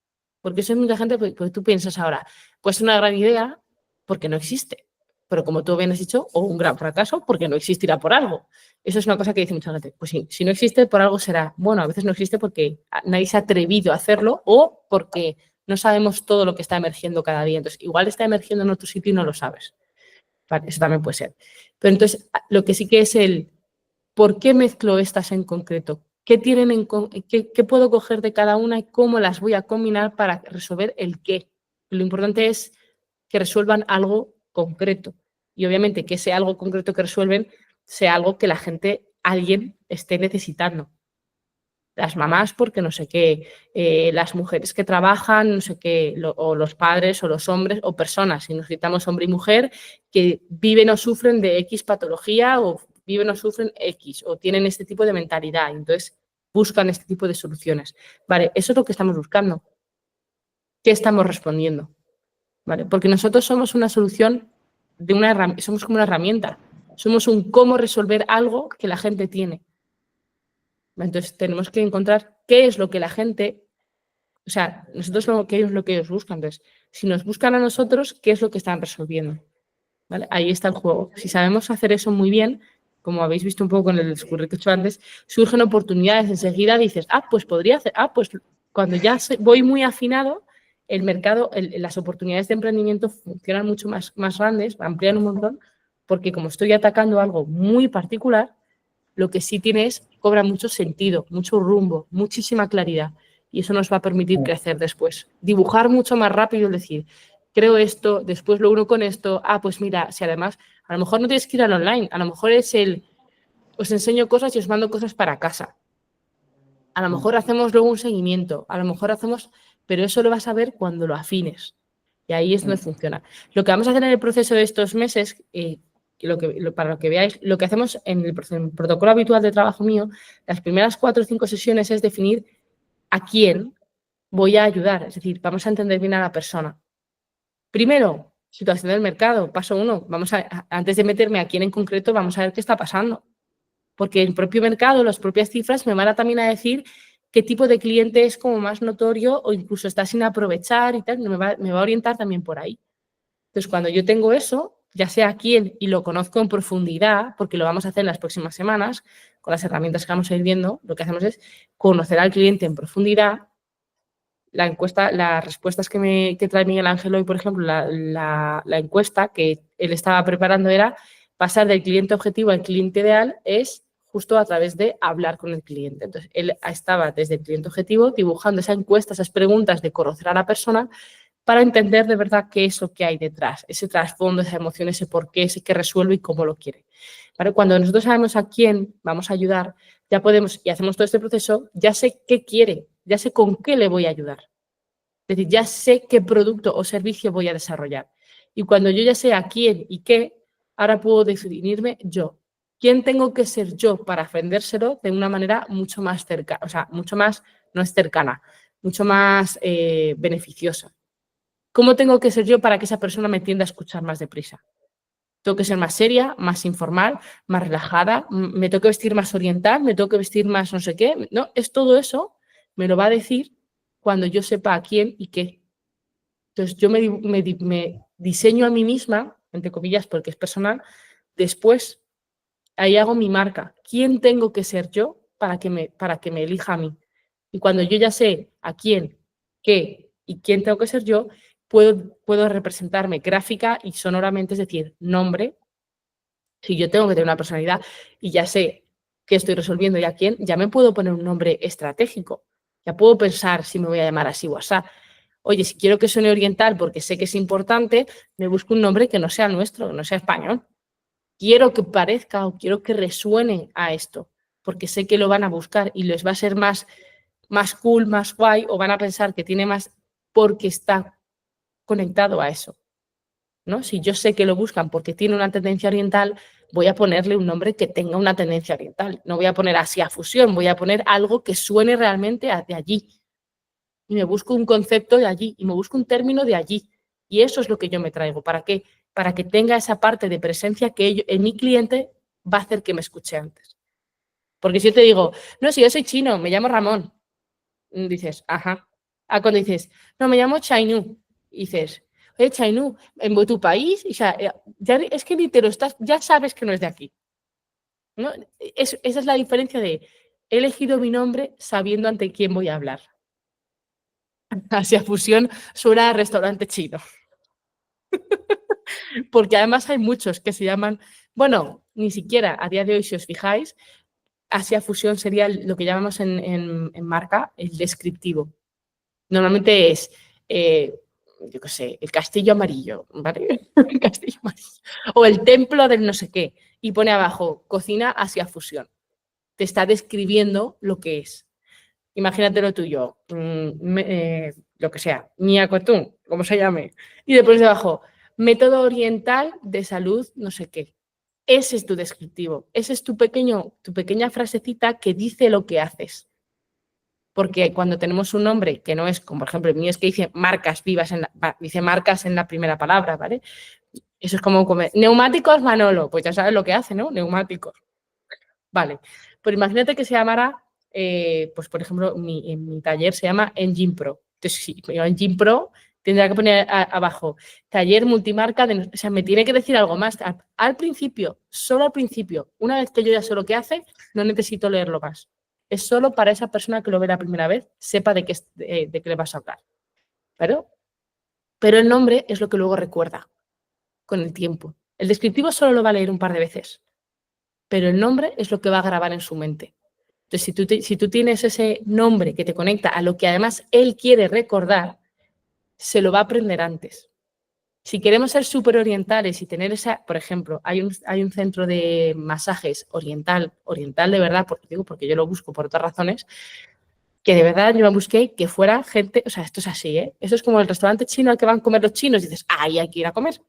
Porque eso es mucha gente, porque tú piensas ahora, pues es una gran idea porque no existe. Pero como tú bien has dicho, o un gran fracaso porque no existirá por algo. Eso es una cosa que dice mucha gente. Pues sí, si no existe, por algo será. Bueno, a veces no existe porque nadie se ha atrevido a hacerlo o porque no sabemos todo lo que está emergiendo cada día. Entonces, igual está emergiendo en otro sitio y no lo sabes. Vale, eso también puede ser. Pero entonces, lo que sí que es el por qué mezclo estas en concreto. ¿Qué puedo coger de cada una y cómo las voy a combinar para resolver el qué? Lo importante es que resuelvan algo concreto. Y obviamente que ese algo concreto que resuelven sea algo que alguien esté necesitando. Las mamás porque no sé qué, las mujeres que trabajan, no sé qué, o los padres o los hombres o personas, si nos citamos hombre y mujer, que viven o sufren de X patología o viven o sufren X o tienen este tipo de mentalidad y entonces buscan este tipo de soluciones. Vale, eso es lo que estamos buscando. ¿Qué estamos respondiendo? ¿Vale? Porque nosotros somos una solución somos como una herramienta, somos un cómo resolver algo que la gente tiene. Entonces tenemos que encontrar qué es lo que la gente, o sea, nosotros qué es lo que ellos buscan. Entonces, si nos buscan a nosotros, ¿qué es lo que están resolviendo? ¿Vale? Ahí está el juego. Si sabemos hacer eso muy bien, como habéis visto un poco en el discurso que he hecho antes, surgen oportunidades. Enseguida dices, pues podría hacer, pues cuando ya voy muy afinado, el mercado, las oportunidades de emprendimiento funcionan mucho más grandes, amplían un montón, porque como estoy atacando algo muy particular, lo que sí tiene cobra mucho sentido, mucho rumbo, muchísima claridad. Y eso nos va a permitir crecer después. Dibujar mucho más rápido, es decir, creo esto, después lo uno con esto. Pues mira, si además, a lo mejor no tienes que ir al online, a lo mejor es os enseño cosas y os mando cosas para casa. A lo mejor hacemos luego un seguimiento, a lo mejor pero eso lo vas a ver cuando lo afines. Y ahí es donde funciona. Lo que vamos a hacer en el proceso de estos meses, para lo que veáis, lo que hacemos en el protocolo habitual de trabajo mío, las primeras 4 o 5 sesiones es definir a quién voy a ayudar. Es decir, vamos a entender bien a la persona. Primero, situación del mercado, paso 1. Antes de meterme a quién en concreto, vamos a ver qué está pasando. Porque el propio mercado, las propias cifras me van también a decir qué tipo de cliente es como más notorio o incluso está sin aprovechar y tal, me va a orientar también por ahí. Entonces, cuando yo tengo eso, ya sé a quién y lo conozco en profundidad, porque lo vamos a hacer en las próximas semanas, con las herramientas que vamos a ir viendo, lo que hacemos es conocer al cliente en profundidad. La encuesta, las respuestas que trae Miguel Ángel hoy, por ejemplo, la encuesta que él estaba preparando era pasar del cliente objetivo al cliente ideal es justo a través de hablar con el cliente. Entonces, él estaba desde el cliente objetivo dibujando esa encuesta, esas preguntas de conocer a la persona para entender de verdad qué es lo que hay detrás, ese trasfondo, esa emoción, ese por qué, ese que resuelve y cómo lo quiere. ¿Vale? Cuando nosotros sabemos a quién vamos a ayudar, ya podemos, y hacemos todo este proceso, ya sé qué quiere, ya sé con qué le voy a ayudar. Es decir, ya sé qué producto o servicio voy a desarrollar. Y cuando yo ya sé a quién y qué, ahora puedo definirme yo. ¿Quién tengo que ser yo para vendérselo de una manera mucho más cercana? O sea, mucho más, no es cercana, mucho más beneficiosa. ¿Cómo tengo que ser yo para que esa persona me tienda a escuchar más deprisa? Tengo que ser más seria, más informal, más relajada, me tengo que vestir más oriental, me tengo que vestir más no sé qué. No, es todo eso, me lo va a decir cuando yo sepa a quién y qué. Entonces, yo me diseño a mí misma, entre comillas, porque es personal, después ahí hago mi marca. ¿Quién tengo que ser yo para que me elija a mí? Y cuando yo ya sé a quién, qué y quién tengo que ser yo, puedo representarme gráfica y sonoramente, es decir, nombre. Si yo tengo que tener una personalidad y ya sé qué estoy resolviendo y a quién, ya me puedo poner un nombre estratégico. Ya puedo pensar si me voy a llamar así o así. Oye, si quiero que suene oriental porque sé que es importante, me busco un nombre que no sea nuestro, que no sea español. Quiero que parezca o quiero que resuene a esto, porque sé que lo van a buscar y les va a ser más cool, más guay, o van a pensar que tiene más porque está conectado a eso, ¿no? Si yo sé que lo buscan porque tiene una tendencia oriental, voy a ponerle un nombre que tenga una tendencia oriental. No voy a poner Asia Fusión, voy a poner algo que suene realmente de allí. Y me busco un concepto de allí y me busco un término de allí. Y eso es lo que yo me traigo. ¿Para qué? Para que tenga esa parte de presencia que en mi cliente va a hacer que me escuche antes. Porque si yo te digo, no, si yo soy chino, me llamo Ramón, dices, ajá. Cuando dices, no, me llamo Chainu, dices, oye, Chainu, en tu país, o sea, ya, es que ni te lo estás, ya sabes que no es de aquí, ¿no? Esa es la diferencia de, he elegido mi nombre sabiendo ante quién voy a hablar. Asia Fusión suena a restaurante chino. Porque además hay muchos que se llaman, bueno, ni siquiera a día de hoy, si os fijáis, Asia Fusión sería lo que llamamos en marca el descriptivo. Normalmente es, yo qué sé, el castillo amarillo, ¿vale? El castillo amarillo. O el templo del no sé qué. Y pone abajo, cocina Asia Fusión. Te está describiendo lo que es. Imagínatelo tuyo, lo que sea, Miacotún, como se llame. Y después debajo, método oriental de salud, no sé qué. Ese es tu descriptivo, ese es tu pequeña frasecita que dice lo que haces. Porque cuando tenemos un nombre que no es, como por ejemplo el mío es que dice marcas vivas, dice marcas en la primera palabra, ¿vale? Eso es como comer. Neumáticos Manolo, pues ya sabes lo que hace, ¿no? Neumáticos. Vale, pero imagínate que se llamara, pues por ejemplo, en mi taller se llama Engine Pro. Entonces, si yo Engine Pro, tendría que poner abajo, taller multimarca, o sea, me tiene que decir algo más. Al principio, solo al principio, una vez que yo ya sé lo que hace, no necesito leerlo más. Es solo para esa persona que lo ve la primera vez, sepa de qué le vas a hablar. Pero el nombre es lo que luego recuerda con el tiempo. El descriptivo solo lo va a leer un par de veces, pero el nombre es lo que va a grabar en su mente. Entonces, si tú tienes ese nombre que te conecta a lo que además él quiere recordar, se lo va a aprender antes. Si queremos ser súper orientales y tener esa, por ejemplo, hay un centro de masajes oriental de verdad, porque yo lo busco por otras razones, que de verdad yo me busqué que fuera gente, o sea, esto es así, ¿eh? Esto es como el restaurante chino al que van a comer los chinos y dices, ahí hay que ir a comer.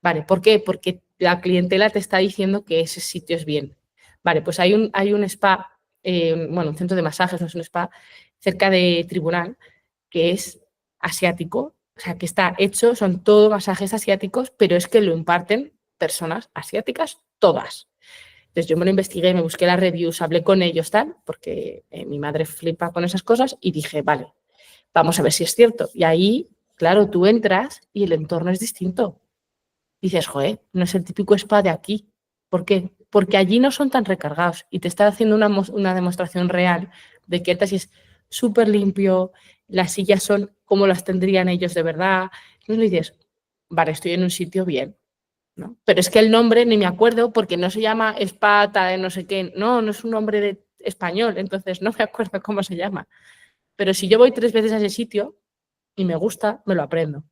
Vale, ¿por qué? Porque la clientela te está diciendo que ese sitio es bien. Vale, pues hay un spa, bueno, un centro de masajes, no es un spa, cerca de Tribunal, que es asiático, o sea, que está hecho, son todos masajes asiáticos, pero es que lo imparten personas asiáticas todas. Entonces yo me lo investigué, me busqué las reviews, hablé con ellos, tal, porque mi madre flipa con esas cosas y dije, vale, vamos a ver si es cierto. Y ahí, claro, tú entras y el entorno es distinto. Dices, joder, no es el típico spa de aquí. ¿Por qué? Porque allí no son tan recargados y te está haciendo una demostración real de que el es súper limpio, las sillas son como las tendrían ellos de verdad. Entonces dices, vale, estoy en un sitio bien, ¿no? Pero es que el nombre ni me acuerdo porque no se llama Espata de no sé qué, no es un nombre de español, entonces no me acuerdo cómo se llama. Pero si yo voy 3 veces a ese sitio y me gusta, me lo aprendo.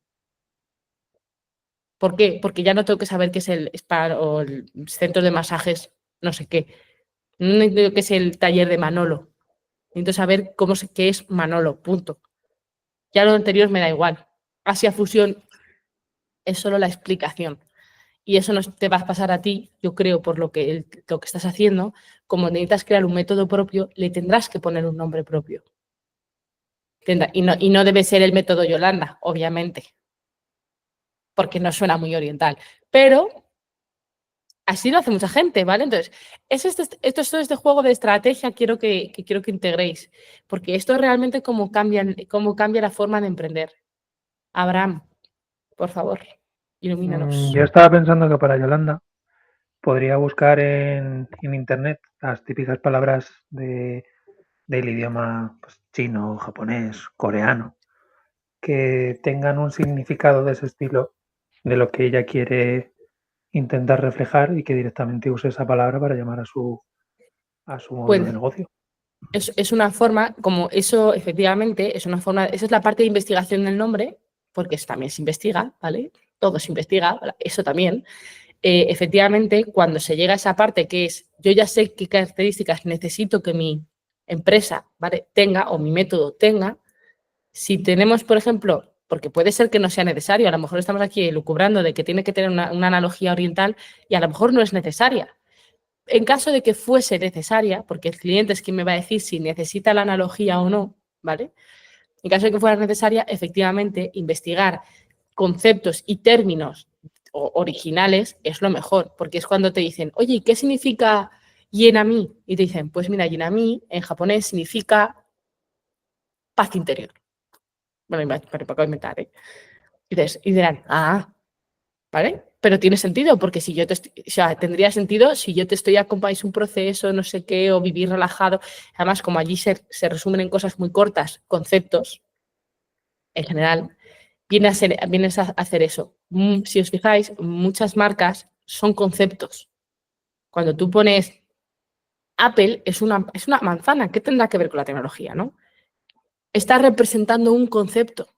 ¿Por qué? Porque ya no tengo que saber qué es el spa o el centro de masajes, no sé qué. No necesito qué es el taller de Manolo. Necesito saber qué es Manolo, punto. Ya lo anterior me da igual. Asia Fusión es solo la explicación. Y eso no te va a pasar a ti, yo creo, por lo que estás haciendo. Como necesitas crear un método propio, le tendrás que poner un nombre propio. Y no debe ser el método Yolanda, obviamente, porque no suena muy oriental. Pero así lo hace mucha gente, ¿vale? Entonces, esto es todo este juego de estrategia quiero que integréis, porque esto es realmente cómo cambia la forma de emprender. Abraham, por favor, ilumínanos. Yo estaba pensando que para Yolanda podría buscar en internet las típicas palabras del idioma pues, chino, japonés, coreano, que tengan un significado de ese estilo, de lo que ella quiere intentar reflejar y que directamente use esa palabra para llamar a su modelo Pues de negocio. es una forma, como eso efectivamente, es una forma, esa es la parte de investigación del nombre, porque eso también se investiga, ¿vale? Todo se investiga, eso también. Efectivamente, cuando se llega a esa parte que es, yo ya sé qué características necesito que mi empresa, ¿vale?, tenga o mi método tenga. Si tenemos, por ejemplo, porque puede ser que no sea necesario, a lo mejor estamos aquí lucubrando de que tiene que tener una analogía oriental y a lo mejor no es necesaria. En caso de que fuese necesaria, porque el cliente es quien me va a decir si necesita la analogía o no, ¿vale? En caso de que fuera necesaria, efectivamente, investigar conceptos y términos originales es lo mejor, porque es cuando te dicen, oye, ¿y qué significa Yenami? Y te dicen, pues mira, Yenami en japonés significa paz interior. Bueno, me acabo de inventar, ¿eh? Y dirán, ¿vale? Pero tiene sentido, porque si yo o sea, tendría sentido si yo te estoy acompañando un proceso, no sé qué, o vivir relajado. Además, como allí se resumen en cosas muy cortas, conceptos, en general, vienes a hacer eso. Si os fijáis, muchas marcas son conceptos. Cuando tú pones Apple, es una manzana. ¿Qué tendrá que ver con la tecnología, no? Está representando un concepto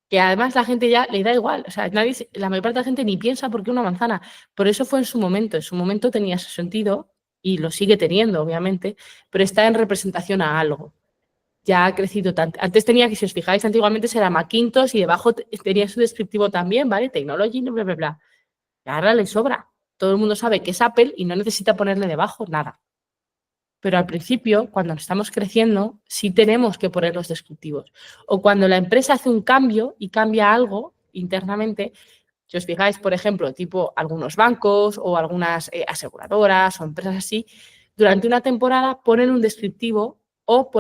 que además la gente ya le da igual. O sea, la mayor parte de la gente ni piensa por qué una manzana. Por eso fue en su momento. En su momento tenía ese sentido y lo sigue teniendo, obviamente, pero está en representación a algo. Ya ha crecido tanto. Antes tenía que, si os fijáis, antiguamente era Macintosh y debajo tenía su descriptivo también, ¿vale? Technology, bla, bla, bla. Y ahora le sobra. Todo el mundo sabe que es Apple y no necesita ponerle debajo nada. Pero al principio, cuando estamos creciendo, sí tenemos que poner los descriptivos. O cuando la empresa hace un cambio y cambia algo internamente, si os fijáis, por ejemplo, tipo algunos bancos o algunas aseguradoras o empresas así, durante una temporada ponen un descriptivo o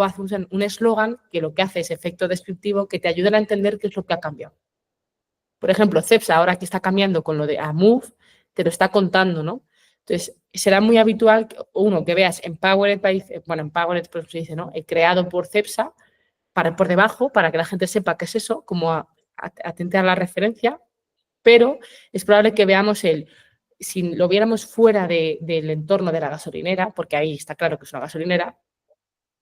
hacen un eslogan que lo que hace es efecto descriptivo que te ayuda a entender qué es lo que ha cambiado. Por ejemplo, Cepsa, ahora que está cambiando con lo de Move, te lo está contando, ¿no? Entonces, será muy habitual, que veas Empowered Empowered, pues se dice, ¿no? Creado por Cepsa, por debajo, para que la gente sepa qué es eso, como atente a la referencia, pero es probable que veamos si lo viéramos fuera del entorno de la gasolinera, porque ahí está claro que es una gasolinera,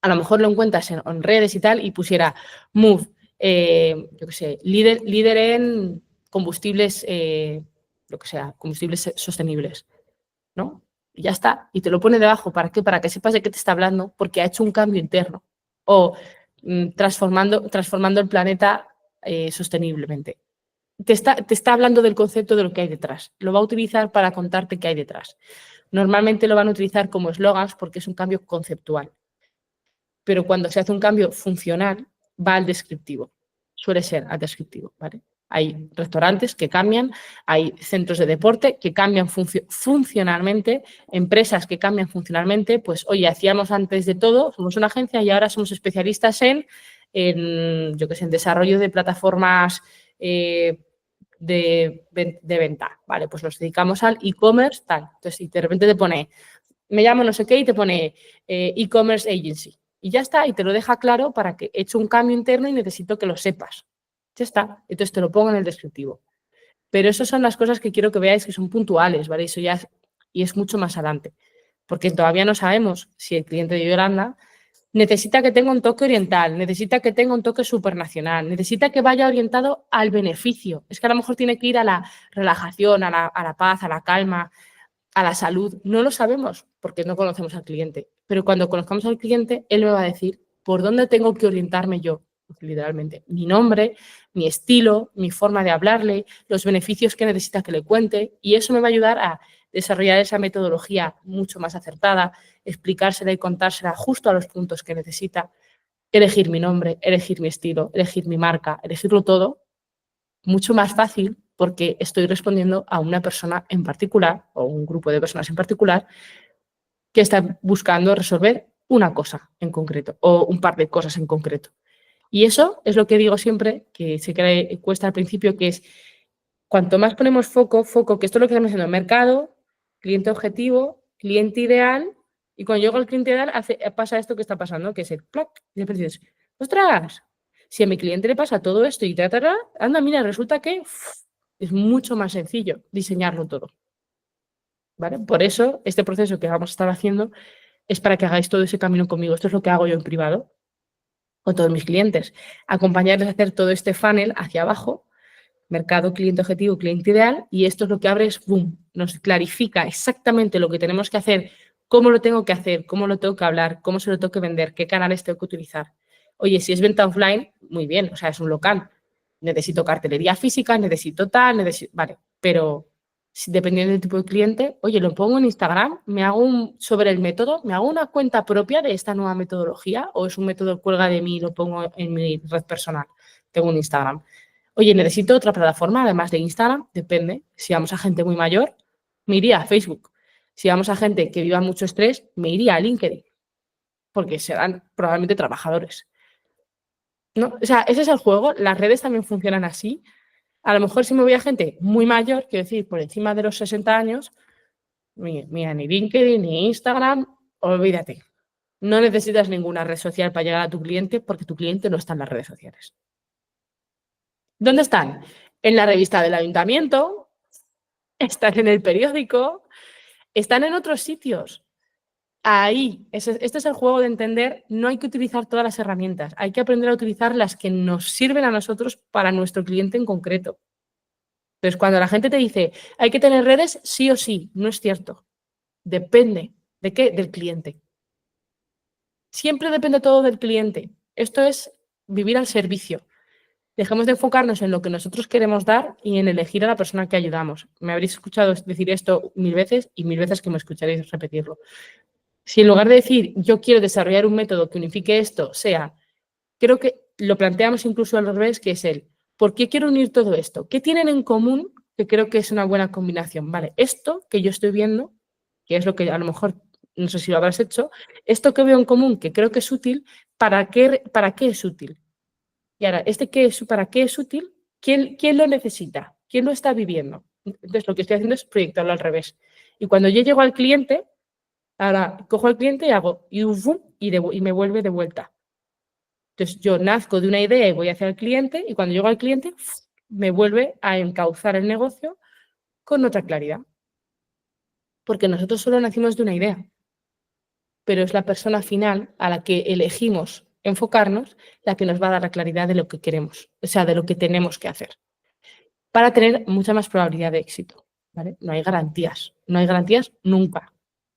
a lo mejor lo encuentras en redes y tal, y pusiera Move, yo qué sé, líder en combustibles, lo que sea, combustibles sostenibles, ¿no? Y ya está. Y te lo pone debajo. ¿Para qué? Para que sepas de qué te está hablando, porque ha hecho un cambio interno. O transformando el planeta sosteniblemente. Te está hablando del concepto de lo que hay detrás. Lo va a utilizar para contarte qué hay detrás. Normalmente lo van a utilizar como eslogans porque es un cambio conceptual. Pero cuando se hace un cambio funcional, va al descriptivo. Suele ser al descriptivo, ¿vale? Hay restaurantes que cambian, hay centros de deporte que cambian funcionalmente, empresas que cambian funcionalmente. Pues, oye, hacíamos antes de todo, somos una agencia y ahora somos especialistas en yo qué sé, en desarrollo de plataformas de venta, ¿vale? Pues nos dedicamos al e-commerce, tal. Entonces, si de repente te pone, me llamo no sé qué y te pone e-commerce agency. Y ya está, y te lo deja claro para que he hecho un cambio interno y necesito que lo sepas. Ya está, entonces te lo pongo en el descriptivo. Pero esas son las cosas que quiero que veáis que son puntuales, ¿vale? Eso ya y es mucho más adelante. Porque todavía no sabemos si el cliente de Yolanda necesita que tenga un toque oriental, necesita que tenga un toque supernacional, necesita que vaya orientado al beneficio. Es que a lo mejor tiene que ir a la relajación, a la paz, a la calma, a la salud. No lo sabemos porque no conocemos al cliente. Pero cuando conozcamos al cliente, él me va a decir por dónde tengo que orientarme yo, literalmente. Mi nombre, mi estilo, mi forma de hablarle, los beneficios que necesita que le cuente. Y eso me va a ayudar a desarrollar esa metodología mucho más acertada, explicársela y contársela justo a los puntos que necesita, elegir mi nombre, elegir mi estilo, elegir mi marca, elegirlo todo, mucho más fácil porque estoy respondiendo a una persona en particular o un grupo de personas en particular que está buscando resolver una cosa en concreto o un par de cosas en concreto. Y eso es lo que digo siempre, que sé que cuesta al principio, que es cuanto más ponemos foco, que esto es lo que estamos haciendo, mercado, cliente objetivo, cliente ideal, y cuando llego al cliente ideal pasa esto que está pasando, que es el plac, y después dices, ostras, si a mi cliente le pasa todo esto y anda, mira, resulta que es mucho más sencillo diseñarlo todo. ¿Vale? Por eso, este proceso que vamos a estar haciendo es para que hagáis todo ese camino conmigo. Esto es lo que hago yo en privado con todos mis clientes. Acompañarles a hacer todo este funnel hacia abajo, mercado, cliente objetivo, cliente ideal, y esto es lo que abre, es boom, nos clarifica exactamente lo que tenemos que hacer, cómo lo tengo que hacer, cómo lo tengo que hablar, cómo se lo tengo que vender, qué canales tengo que utilizar. Oye, si es venta offline, muy bien, o sea, es un local. Necesito cartelería física, necesito tal, vale, pero dependiendo del tipo de cliente, oye, lo pongo en Instagram, me hago sobre el método, me hago una cuenta propia de esta nueva metodología o es un método que cuelga de mí y lo pongo en mi red personal. Tengo un Instagram. Oye, necesito otra plataforma además de Instagram, depende. Si vamos a gente muy mayor, me iría a Facebook. Si vamos a gente que viva mucho estrés, me iría a LinkedIn, porque serán probablemente trabajadores. ¿No? O sea, ese es el juego, las redes también funcionan así. A lo mejor si me voy a gente muy mayor, quiero decir, por encima de los 60 años, mira, ni LinkedIn, ni Instagram, olvídate. No necesitas ninguna red social para llegar a tu cliente porque tu cliente no está en las redes sociales. ¿Dónde están? En la revista del ayuntamiento, están en el periódico, están en otros sitios. Ahí, este es el juego de entender, no hay que utilizar todas las herramientas, hay que aprender a utilizar las que nos sirven a nosotros para nuestro cliente en concreto. Entonces, cuando la gente te dice, hay que tener redes, sí o sí, no es cierto. Depende. ¿De qué? Del cliente. Siempre depende todo del cliente. Esto es vivir al servicio. Dejemos de enfocarnos en lo que nosotros queremos dar y en elegir a la persona que ayudamos. Me habréis escuchado decir esto 1000 veces y 1000 veces que me escucharéis repetirlo. Si en lugar de decir, yo quiero desarrollar un método que unifique esto, creo que lo planteamos incluso al revés, que es ¿por qué quiero unir todo esto? ¿Qué tienen en común que creo que es una buena combinación? Vale, esto que yo estoy viendo, que es lo que a lo mejor, no sé si lo habrás hecho, esto que veo en común, que creo que es útil, ¿para qué es útil? Y ahora, ¿para qué es útil? ¿Quién lo necesita? ¿Quién lo está viviendo? Entonces, lo que estoy haciendo es proyectarlo al revés. Y cuando yo llego al cliente, ahora cojo al cliente y hago y me vuelve de vuelta. Entonces, yo nazco de una idea y voy hacia el cliente y cuando llego al cliente, me vuelve a encauzar el negocio con otra claridad. Porque nosotros solo nacimos de una idea, pero es la persona final a la que elegimos enfocarnos la que nos va a dar la claridad de lo que queremos, o sea, de lo que tenemos que hacer, para tener mucha más probabilidad de éxito. ¿Vale? No hay garantías nunca.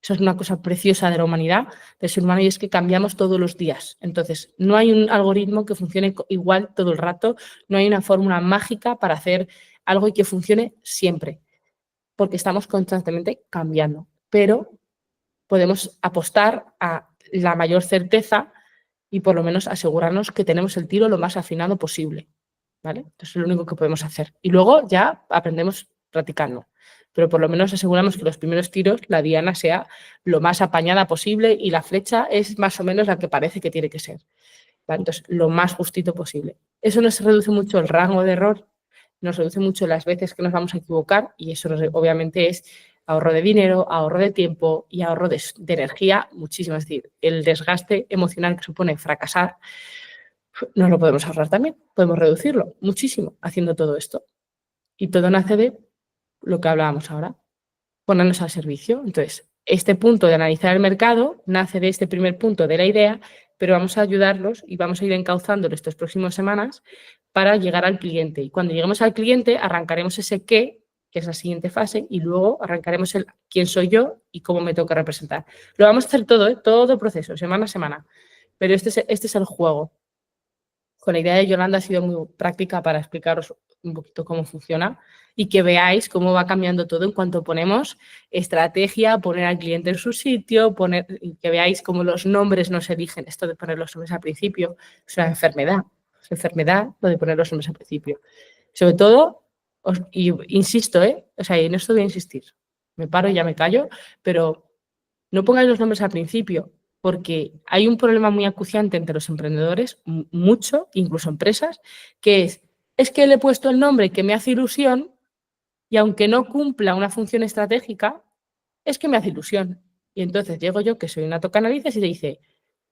Eso es una cosa preciosa de la humanidad, del ser humano, y es que cambiamos todos los días. Entonces, no hay un algoritmo que funcione igual todo el rato, no hay una fórmula mágica para hacer algo y que funcione siempre, porque estamos constantemente cambiando. Pero podemos apostar a la mayor certeza y por lo menos asegurarnos que tenemos el tiro lo más afinado posible, ¿vale? Entonces es lo único que podemos hacer. Y luego ya aprendemos practicando. Pero por lo menos aseguramos que los primeros tiros, la diana sea lo más apañada posible y la flecha es más o menos la que parece que tiene que ser, ¿vale? Entonces, lo más justito posible. Eso nos reduce mucho el rango de error, nos reduce mucho las veces que nos vamos a equivocar y eso obviamente es ahorro de dinero, ahorro de tiempo y ahorro de energía muchísimo. Es decir, el desgaste emocional que supone fracasar, nos lo podemos ahorrar también, podemos reducirlo muchísimo haciendo todo esto. Y todo nace de lo que hablábamos ahora, ponernos al servicio. Entonces, este punto de analizar el mercado nace de este primer punto de la idea, pero vamos a ayudarlos y vamos a ir encauzándolo estas próximas semanas para llegar al cliente. Y cuando lleguemos al cliente, arrancaremos ese qué, que es la siguiente fase, y luego arrancaremos el quién soy yo y cómo me toca representar. Lo vamos a hacer todo, todo el proceso, semana a semana. Pero este es el juego. Con la idea de Yolanda ha sido muy práctica para explicaros un poquito cómo funciona y que veáis cómo va cambiando todo en cuanto ponemos estrategia, poner al cliente en su sitio, y que veáis cómo los nombres no se eligen. Esto de poner los nombres al principio es una enfermedad. Es enfermedad lo de poner los nombres al principio. Sobre todo, y insisto, o sea, en esto voy a insistir. Me paro y ya me callo, pero no pongáis los nombres al principio, porque hay un problema muy acuciante entre los emprendedores, mucho, incluso empresas, que es que le he puesto el nombre que me hace ilusión y aunque no cumpla una función estratégica, es que me hace ilusión. Y entonces llego yo, que soy una tocanalices, y te dice,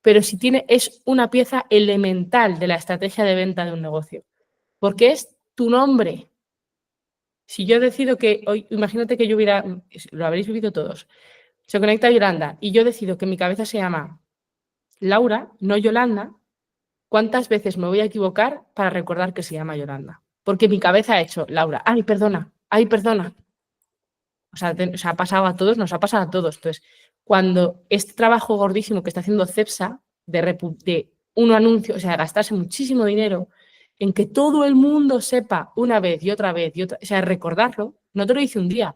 pero si es una pieza elemental de la estrategia de venta de un negocio, porque es tu nombre. Si yo decido que hoy, imagínate que yo lo habréis vivido todos, se conecta Yolanda y yo decido que mi cabeza se llama Laura, no Yolanda, ¿cuántas veces me voy a equivocar para recordar que se llama Yolanda? Porque mi cabeza ha hecho Laura, ay, perdona, ay, perdona. O sea, ha pasado a todos, nos ha pasado a todos. Entonces, cuando este trabajo gordísimo que está haciendo Cepsa de un anuncio, o sea, gastarse muchísimo dinero en que todo el mundo sepa una vez y otra vez, o sea, recordarlo, no te lo dice un día.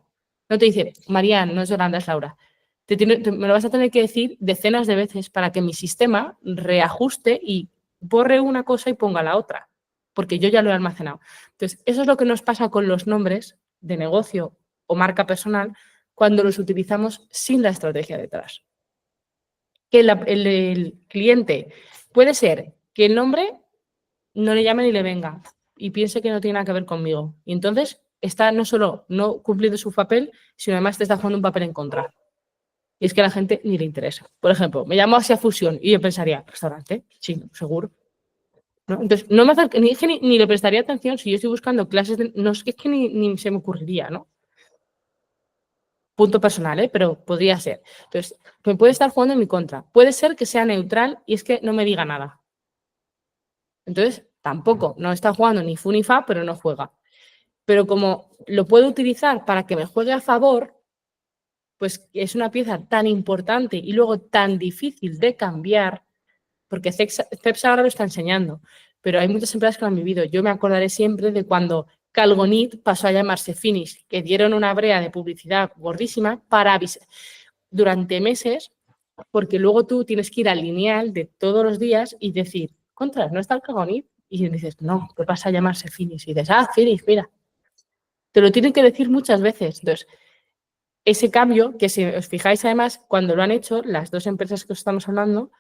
No te dice, Marian, no es Yolanda, es Laura. Me lo vas a tener que decir decenas de veces para que mi sistema reajuste y borre una cosa y ponga la otra, porque yo ya lo he almacenado. Entonces, eso es lo que nos pasa con los nombres de negocio o marca personal cuando los utilizamos sin la estrategia detrás. Que el cliente puede ser que el nombre no le llame ni le venga y piense que no tiene nada que ver conmigo. Y entonces está no solo no cumpliendo su papel, sino además te está jugando un papel en contra. Y es que a la gente ni le interesa. Por ejemplo, me llamo Asia Fusión y yo pensaría, restaurante, chino, seguro. ¿No? Entonces, no me ni le prestaría atención si yo estoy buscando clases de... No, es que ni se me ocurriría, ¿no? Punto personal, pero podría ser. Entonces, me puede estar jugando en mi contra. Puede ser que sea neutral y es que no me diga nada. Entonces, tampoco, no está jugando ni fu ni fa, pero no juega. Pero como lo puedo utilizar para que me juegue a favor, pues es una pieza tan importante y luego tan difícil de cambiar, porque Cepsa ahora lo está enseñando, pero hay muchas empresas que lo han vivido. Yo me acordaré siempre de cuando Calgonit pasó a llamarse Finish, que dieron una brea de publicidad gordísima para avisar durante meses, porque luego tú tienes que ir al lineal de todos los días y decir, contra, ¿no está el Calgonit? Y dices, no, que pasa a llamarse Finish. Y dices, Finish, mira. Te lo tienen que decir muchas veces. Entonces, ese cambio, que si os fijáis además, cuando lo han hecho las dos empresas que os estamos hablando,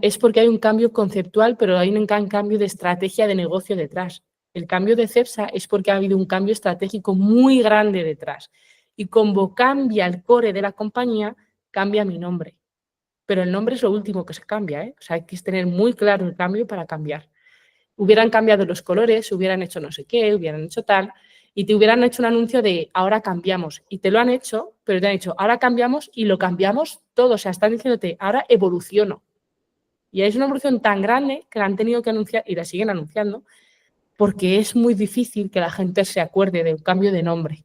es porque hay un cambio conceptual, pero hay un cambio de estrategia de negocio detrás. El cambio de Cepsa es porque ha habido un cambio estratégico muy grande detrás. Y como cambia el core de la compañía, cambia mi nombre. Pero el nombre es lo último que se cambia, ¿eh? O sea, hay que tener muy claro el cambio para cambiar. Hubieran cambiado los colores, hubieran hecho no sé qué, hubieran hecho tal, y te hubieran hecho un anuncio de ahora cambiamos. Y te lo han hecho, pero te han dicho ahora cambiamos y lo cambiamos todo. O sea, están diciéndote ahora evoluciono. Y es una evolución tan grande que la han tenido que anunciar y la siguen anunciando porque es muy difícil que la gente se acuerde de un cambio de nombre.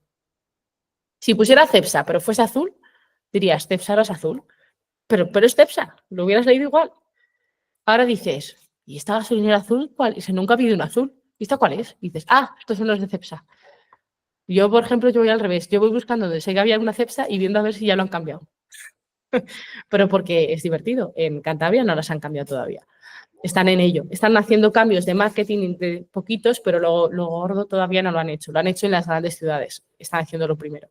Si pusiera Cepsa pero fuese azul, dirías, Cepsa ahora es azul. Pero es Cepsa, lo hubieras leído igual. Ahora dices, ¿y esta gasolinera azul cuál? Y nunca ha habido un azul. ¿Y esta cuál es? Y dices, estos son los de Cepsa. Yo, por ejemplo, yo voy al revés. Yo voy buscando donde sé que había alguna Cepsa y viendo a ver si ya lo han cambiado. Pero porque es divertido. En Cantabria no las han cambiado todavía. Están en ello. Están haciendo cambios de marketing de poquitos, pero lo gordo todavía no lo han hecho. Lo han hecho en las grandes ciudades. Están haciendo lo primero.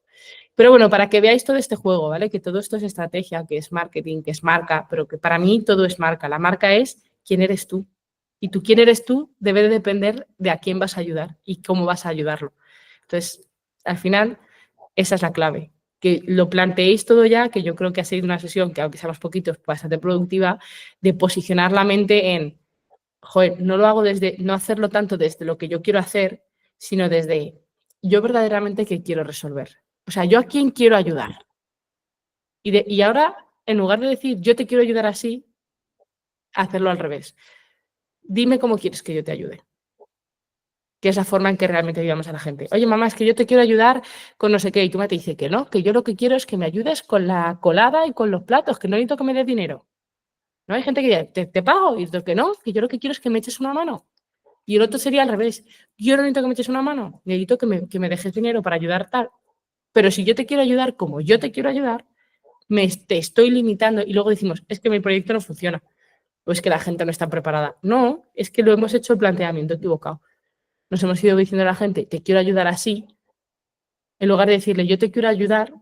Pero bueno, para que veáis todo este juego, ¿vale? Que todo esto es estrategia, que es marketing, que es marca, pero que para mí todo es marca. La marca es quién eres tú. Y tú quién eres tú debe de depender de a quién vas a ayudar y cómo vas a ayudarlo. Entonces, al final, esa es la clave. Que lo planteéis todo ya, que yo creo que ha sido una sesión que, aunque seamos poquitos, bastante productiva, de posicionar la mente en, joder, no lo hago desde, no hacerlo tanto desde lo que yo quiero hacer, sino desde yo verdaderamente qué quiero resolver. O sea, ¿yo a quién quiero ayudar? Y ahora, en lugar de decir, yo te quiero ayudar así, hacerlo al revés. Dime cómo quieres que yo te ayude. Que es la forma en que realmente ayudamos a la gente. Oye, mamá, es que yo te quiero ayudar con no sé qué. Y tú me te dices que no, que yo lo que quiero es que me ayudes con la colada y con los platos, que no necesito que me des dinero. No hay gente que dice, te pago. Y tú que no, que yo lo que quiero es que me eches una mano. Y el otro sería al revés. Yo no necesito que me eches una mano, necesito que me dejes dinero para ayudar tal. Pero si yo te quiero ayudar como yo te quiero ayudar, te estoy limitando y luego decimos, es que mi proyecto no funciona o es que la gente no está preparada. No, es que lo hemos hecho el planteamiento equivocado. Nos hemos ido diciendo a la gente, te quiero ayudar así, en lugar de decirle, yo te quiero ayudar,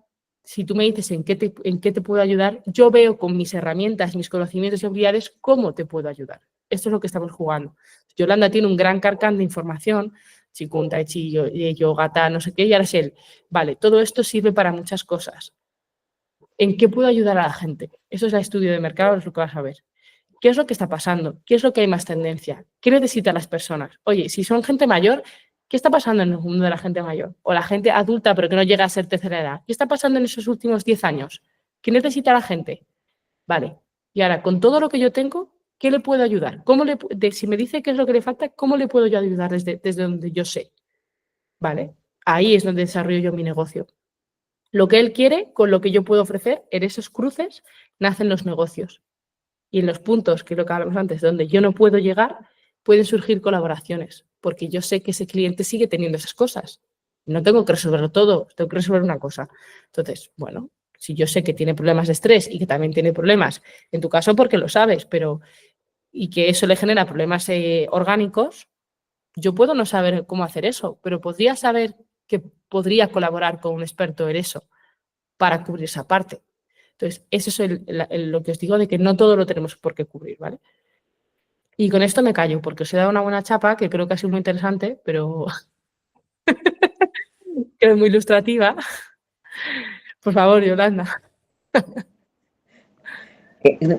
si tú me dices en qué te puedo ayudar, yo veo con mis herramientas, mis conocimientos y habilidades cómo te puedo ayudar. Esto es lo que estamos jugando. Yolanda tiene un gran carcán de información, Qigong, Tai Chi, yoga, tal, no sé qué, y ahora es él. Vale, todo esto sirve para muchas cosas. ¿En qué puedo ayudar a la gente? Eso es el estudio de mercado, es lo que vas a ver. ¿Qué es lo que está pasando? ¿Qué es lo que hay más tendencia? ¿Qué necesitan las personas? Oye, si son gente mayor, ¿qué está pasando en el mundo de la gente mayor? O la gente adulta, pero que no llega a ser tercera edad. ¿Qué está pasando en esos últimos 10 años? ¿Qué necesita la gente? Vale. Y ahora, con todo lo que yo tengo, ¿qué le puedo ayudar? Si me dice qué es lo que le falta, ¿cómo le puedo yo ayudar desde donde yo sé? Vale. Ahí es donde desarrollo yo mi negocio. Lo que él quiere, con lo que yo puedo ofrecer, en esos cruces nacen los negocios. Y en los puntos, que es lo que hablamos antes, donde yo no puedo llegar, pueden surgir colaboraciones, porque yo sé que ese cliente sigue teniendo esas cosas. No tengo que resolverlo todo, tengo que resolver una cosa. Entonces, bueno, si yo sé que tiene problemas de estrés y que también tiene problemas, en tu caso porque lo sabes, pero y que eso le genera problemas orgánicos, yo puedo no saber cómo hacer eso, pero podría saber que podría colaborar con un experto en eso para cubrir esa parte. Entonces, eso es lo que os digo de que no todo lo tenemos por qué cubrir, ¿vale? Y con esto me callo, porque os he dado una buena chapa, que creo que ha sido muy interesante, pero que es muy ilustrativa. Por favor, Yolanda.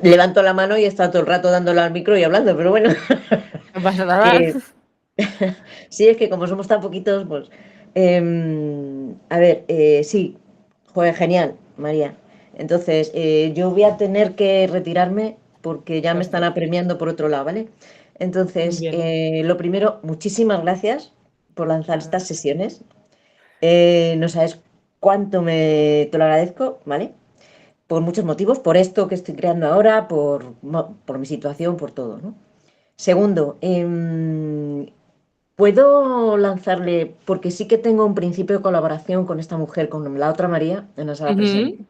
Levanto la mano y está todo el rato dándole al micro y hablando, pero bueno. No pasa nada. Sí, es que como somos tan poquitos, pues... a ver, sí, joder, genial, María. Entonces, yo voy a tener que retirarme porque ya me están apremiando por otro lado, ¿vale? Entonces, lo primero, muchísimas gracias por lanzar estas sesiones. No sabes cuánto te lo agradezco, ¿vale? Por muchos motivos, por esto que estoy creando ahora, por mi situación, por todo, ¿no? Segundo, puedo lanzarle, porque sí que tengo un principio de colaboración con esta mujer, con la otra María, en la sala presente.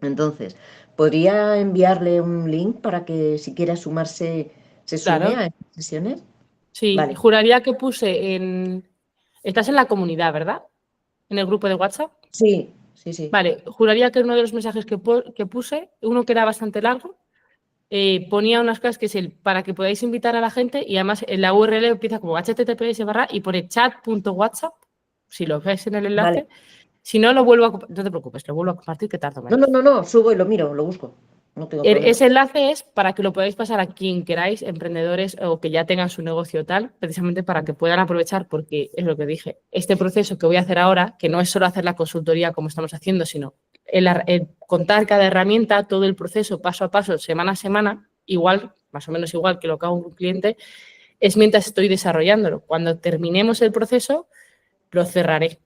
Entonces, ¿podría enviarle un link para que si quiere sumarse, se sume a estas sesiones? Sí, vale. Juraría que puse Estás en la comunidad, ¿verdad? ¿En el grupo de WhatsApp? Sí, sí, sí. Vale, juraría que uno de los mensajes que puse, uno que era bastante largo, ponía unas cosas que es para que podáis invitar a la gente y además en la URL empieza como https y pone chat.whatsapp, si lo ves en el enlace. Vale. Si no, no te preocupes, lo vuelvo a compartir que tarda menos. No, subo y lo miro, lo busco. No tengo problema. Ese enlace es para que lo podáis pasar a quien queráis, emprendedores o que ya tengan su negocio tal, precisamente para que puedan aprovechar, porque es lo que dije, este proceso que voy a hacer ahora, que no es solo hacer la consultoría como estamos haciendo, sino el contar cada herramienta, todo el proceso paso a paso, semana a semana, igual, más o menos igual que lo que hago un cliente, es mientras estoy desarrollándolo. Cuando terminemos el proceso, lo cerraré.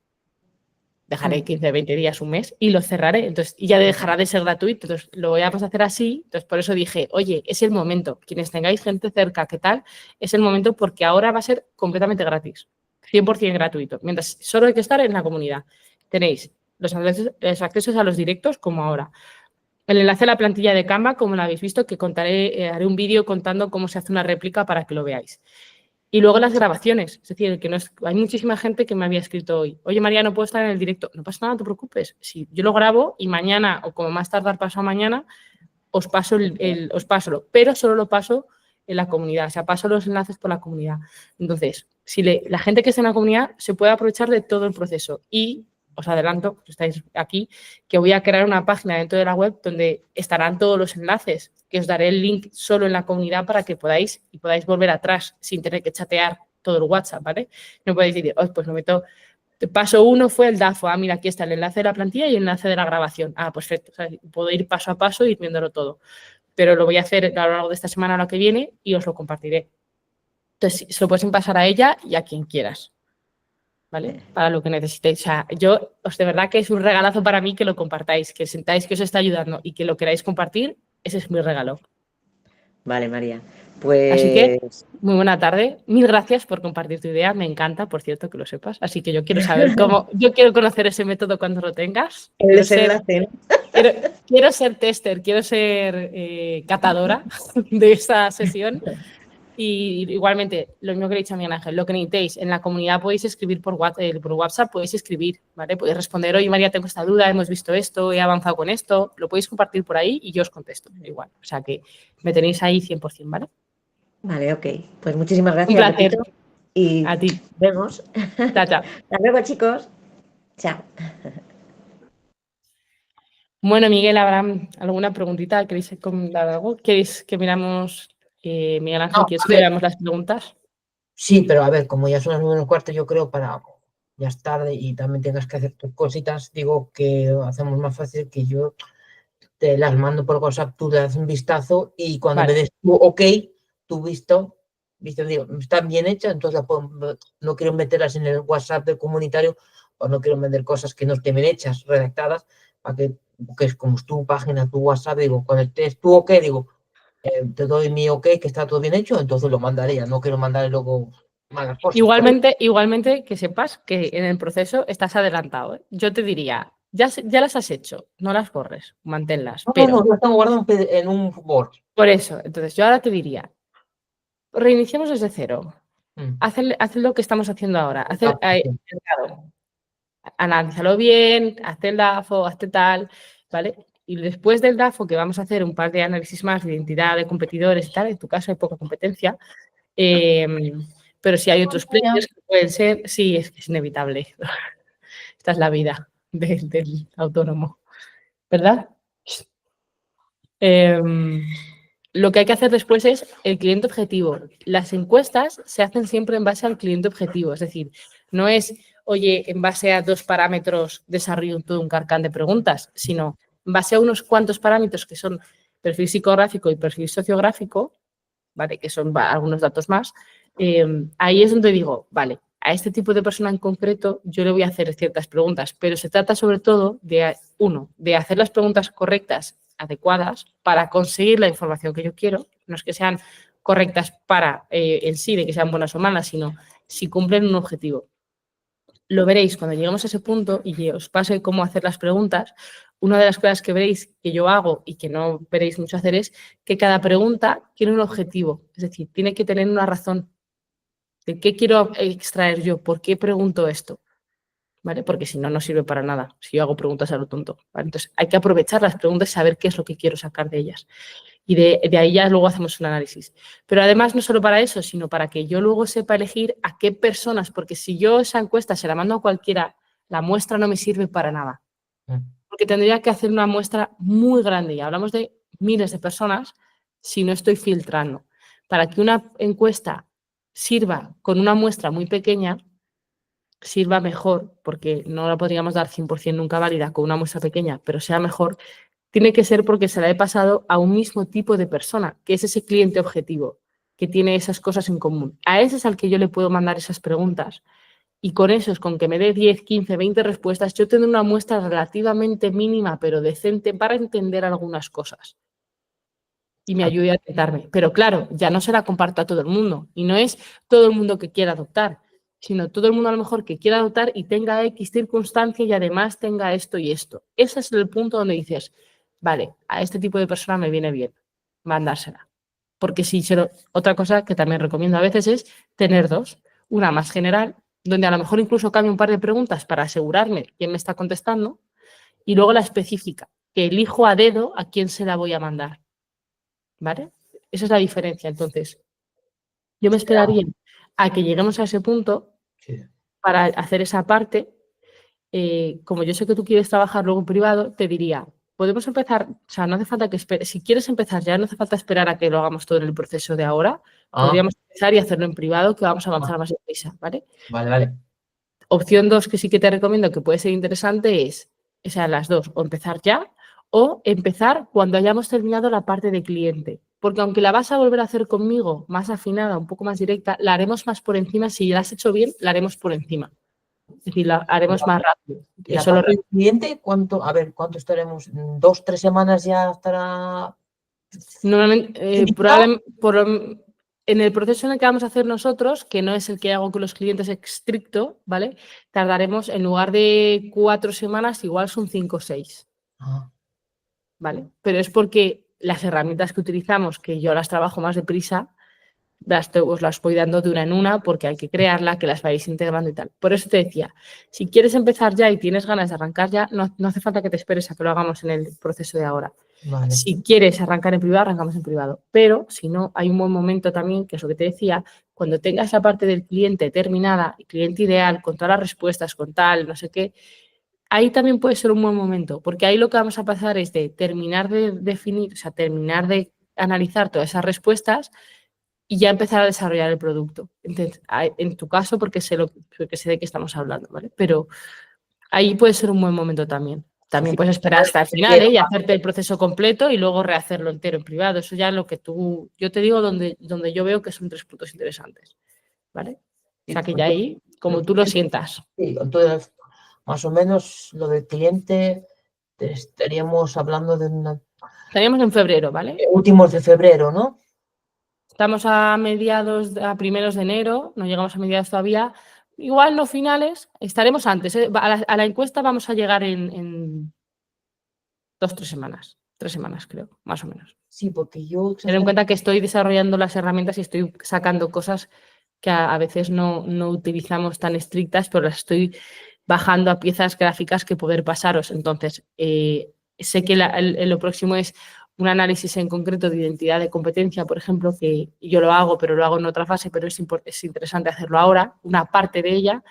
Dejaré 15, 20 días, un mes y lo cerraré. Entonces, y ya dejará de ser gratuito. Entonces, lo voy a pasar a hacer así. Entonces, por eso dije, oye, es el momento. Quienes tengáis gente cerca, ¿qué tal? Es el momento porque ahora va a ser completamente gratis. 100% gratuito. Mientras solo hay que estar en la comunidad. Tenéis los accesos a los directos, como ahora. El enlace a la plantilla de Canva, como lo habéis visto, que contaré, haré un vídeo contando cómo se hace una réplica para que lo veáis. Y luego las grabaciones, es decir, que no es, hay muchísima gente que me había escrito hoy, oye María, no puedo estar en el directo. No pasa nada, no te preocupes. Si yo lo grabo y mañana, o como más tardar pasado mañana, os paso pero solo lo paso en la comunidad, o sea, paso los enlaces por la comunidad. Entonces, si la gente que está en la comunidad se puede aprovechar de todo el proceso. Y os adelanto, que estáis aquí, que voy a crear una página dentro de la web donde estarán todos los enlaces, que os daré el link solo en la comunidad para que podáis volver atrás sin tener que chatear todo el WhatsApp, ¿vale? No podéis decir, oh, pues lo meto. Paso 1 fue el DAFO. Ah, mira, aquí está el enlace de la plantilla y el enlace de la grabación. Ah, perfecto. O sea, puedo ir paso a paso y ir viéndolo todo. Pero lo voy a hacer a lo largo de esta semana o la que viene y os lo compartiré. Entonces, se lo puedes pasar a ella y a quien quieras, ¿vale? Para lo que necesitéis. O sea, de verdad que es un regalazo para mí que lo compartáis, que sentáis que os está ayudando y que lo queráis compartir. Ese es mi regalo. Vale, María. Pues... Así que, muy buena tarde. Mil gracias por compartir tu idea. Me encanta, por cierto, que lo sepas. Así que yo quiero saber cómo... Yo quiero conocer ese método cuando lo tengas. El desenlace. Quiero ser tester, quiero ser catadora de esta sesión. Y igualmente, lo mismo que le he dicho a Miguel Ángel, lo que necesitéis, en la comunidad podéis escribir por WhatsApp, podéis escribir, ¿vale? Podéis responder, oye María, tengo esta duda, hemos visto esto, he avanzado con esto, lo podéis compartir por ahí y yo os contesto, igual. O sea que me tenéis ahí 100%, ¿vale? Vale, ok. Pues muchísimas gracias. Un placer. Pepito, y a ti. Nos vemos. Chao, chao. Hasta luego, chicos. Chao. Bueno, Miguel, Abraham, ¿alguna preguntita? ¿Queréis comentar algo? ¿Queréis que miramos, Miguel Ángel, No, quieres a que ver. veamos las preguntas? Sí, pero a ver, como ya son las 9:15, yo creo ya es tarde y también tengas que hacer tus cositas, digo que hacemos más fácil que yo te las mando por WhatsApp, tú le das un vistazo y cuando Vale. me des tu ok, tu visto, digo, están bien hechas, entonces no quiero meterlas en el WhatsApp del comunitario o no quiero vender cosas que no estén bien hechas, redactadas, para que es como es tu página, tu WhatsApp, digo, cuando estés tu ok, digo, te doy mi ok, que está todo bien hecho, entonces lo mandaré, no quiero mandar luego malas cosas. Igualmente que sepas que en el proceso estás adelantado, ¿eh? Yo te diría, ya las has hecho, no las borres, manténlas. Pero No, las tengo guardadas en un Word. por eso, entonces yo ahora te diría, reiniciemos desde cero. Haz lo que estamos haciendo ahora. Analízalo bien, hazte el DAFO, hazte tal, ¿vale? Y después del DAFO, que vamos a hacer un par de análisis más de identidad de competidores y tal, en tu caso hay poca competencia, pero si hay otros players que pueden ser, sí, es que es inevitable. Esta es la vida del autónomo, ¿verdad? Lo que hay que hacer después es el cliente objetivo. Las encuestas se hacen siempre en base al cliente objetivo, es decir, no es, oye, en base a 2 parámetros desarrollo todo un carcán de preguntas, sino en base a unos cuantos parámetros que son perfil psicográfico y perfil sociográfico, ¿vale? Que son algunos datos más. Ahí es donde digo, vale, a este tipo de persona en concreto yo le voy a hacer ciertas preguntas, pero se trata sobre todo de, de hacer las preguntas correctas, adecuadas, para conseguir la información que yo quiero, no es que sean correctas para en sí, de que sean buenas o malas, sino si cumplen un objetivo. Lo veréis cuando lleguemos a ese punto y os pase cómo hacer las preguntas. Una de las cosas que veréis que yo hago y que no veréis mucho hacer es que cada pregunta tiene un objetivo, es decir, tiene que tener una razón de qué quiero extraer yo, por qué pregunto esto, ¿vale? Porque si no, no sirve para nada, si yo hago preguntas a lo tonto, ¿vale? Entonces, hay que aprovechar las preguntas y saber qué es lo que quiero sacar de ellas. Y de ahí ya luego hacemos un análisis. Pero además, no solo para eso, sino para que yo luego sepa elegir a qué personas, porque si yo esa encuesta se la mando a cualquiera, la muestra no me sirve para nada. Porque tendría que hacer una muestra muy grande, y hablamos de miles de personas, si no estoy filtrando. Para que una encuesta sirva con una muestra muy pequeña, sirva mejor, porque no la podríamos dar 100% nunca válida con una muestra pequeña, pero sea mejor, tiene que ser porque se la he pasado a un mismo tipo de persona, que es ese cliente objetivo, que tiene esas cosas en común. A ese es al que yo le puedo mandar esas preguntas Y con eso es con que me dé 10, 15, 20 respuestas, yo tendré una muestra relativamente mínima, pero decente, para entender algunas cosas. Y me ayude a tentarme. Pero claro, ya no se la comparto a todo el mundo. Y no es todo el mundo que quiera adoptar, sino todo el mundo a lo mejor que quiera adoptar y tenga X circunstancia y además tenga esto y esto. Ese es el punto donde dices, vale, a este tipo de persona me viene bien mandársela. Porque si otra cosa que también recomiendo a veces es tener dos. Una más general, donde a lo mejor incluso cambio un par de preguntas para asegurarme quién me está contestando, y luego la específica, que elijo a dedo a quién se la voy a mandar. ¿Vale? Esa es la diferencia. Entonces, yo me esperaría a que lleguemos a ese punto Sí. para hacer esa parte. Como yo sé que tú quieres trabajar luego en privado, te diría, podemos empezar, o sea, no hace falta que esperes, si quieres empezar ya, no hace falta esperar a que lo hagamos todo en el proceso de ahora, podríamos empezar y hacerlo en privado, que vamos a avanzar más deprisa, ¿vale? Vale. Opción 2 que sí que te recomiendo que puede ser interesante es, o sea, las dos, o empezar ya o empezar cuando hayamos terminado la parte de cliente. Porque aunque la vas a volver a hacer conmigo más afinada, un poco más directa, la haremos más por encima. Si la has hecho bien, la haremos por encima. Es decir, la haremos más rápido. ¿Y la Eso parte del cliente cuánto estaremos? ¿2, 3 semanas ya estará? Normalmente, en el proceso en el que vamos a hacer nosotros, que no es el que hago con los clientes estricto, ¿vale? Tardaremos, en lugar de 4 semanas, igual son 5 o 6. ¿Vale? Pero es porque las herramientas que utilizamos, que yo las trabajo más deprisa, os las voy dando de una en una porque hay que crearla, que las vais integrando y tal. Por eso te decía, si quieres empezar ya y tienes ganas de arrancar ya, no hace falta que te esperes a que lo hagamos en el proceso de ahora. Vale. Si quieres arrancar en privado, arrancamos en privado. Pero si no, hay un buen momento también, que es lo que te decía, cuando tengas la parte del cliente terminada, el cliente ideal, con todas las respuestas, con tal, no sé qué, ahí también puede ser un buen momento, porque ahí lo que vamos a pasar es de terminar de definir, o sea, terminar de analizar todas esas respuestas y ya empezar a desarrollar el producto. Entonces, en tu caso, porque sé de qué estamos hablando, ¿vale? Pero ahí puede ser un buen momento también. También puedes esperar hasta el final, ¿eh? Y hacerte el proceso completo y luego rehacerlo entero en privado. Eso ya es lo que yo te digo donde yo veo que son 3 puntos interesantes, ¿vale? O sea, que ya ahí, como tú lo sientas. Sí, entonces, más o menos lo del cliente estaríamos hablando de Estaríamos en febrero, ¿vale? últimos de febrero, ¿no? Estamos a primeros de enero, no llegamos a mediados todavía. Igual no finales, estaremos antes, ¿eh? A la encuesta vamos a llegar en 2, 3 semanas. 3 semanas, creo, más o menos. Sí, porque yo... Ten en cuenta que estoy desarrollando las herramientas y estoy sacando cosas que a veces no utilizamos tan estrictas, pero las estoy bajando a piezas gráficas que poder pasaros. Entonces, sé que lo próximo es un análisis en concreto de identidad de competencia, por ejemplo, que yo lo hago, pero lo hago en otra fase, pero es interesante hacerlo ahora, una parte de ella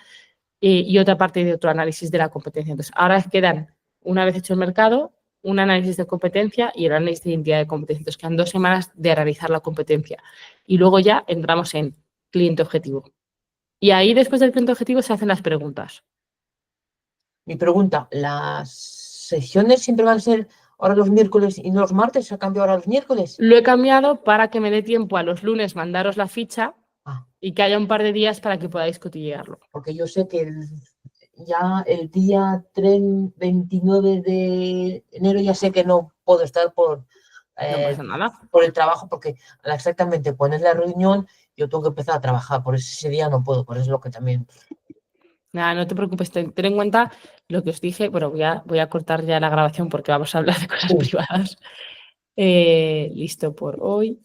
y otra parte de otro análisis de la competencia. Entonces, ahora quedan, una vez hecho el mercado, un análisis de competencia y el análisis de identidad de competencia. Entonces, quedan 2 semanas de analizar la competencia y luego ya entramos en cliente objetivo. Y ahí, después del cliente objetivo, se hacen las preguntas. Mi pregunta, ¿las sesiones siempre van a ser ahora los miércoles y no los martes? ¿Se ha cambiado ahora los miércoles? Lo he cambiado para que me dé tiempo a los lunes mandaros la ficha y que haya un par de días para que podáis cotillearlo. Porque yo sé que ya el día 29 de enero ya sé que no puedo estar No pasa nada. por el trabajo, porque exactamente pones la reunión, yo tengo que empezar a trabajar, por ese día no puedo, por eso es lo que también... Nada, no te preocupes, ten en cuenta lo que os dije. Bueno, voy a cortar ya la grabación porque vamos a hablar de cosas privadas. Listo por hoy.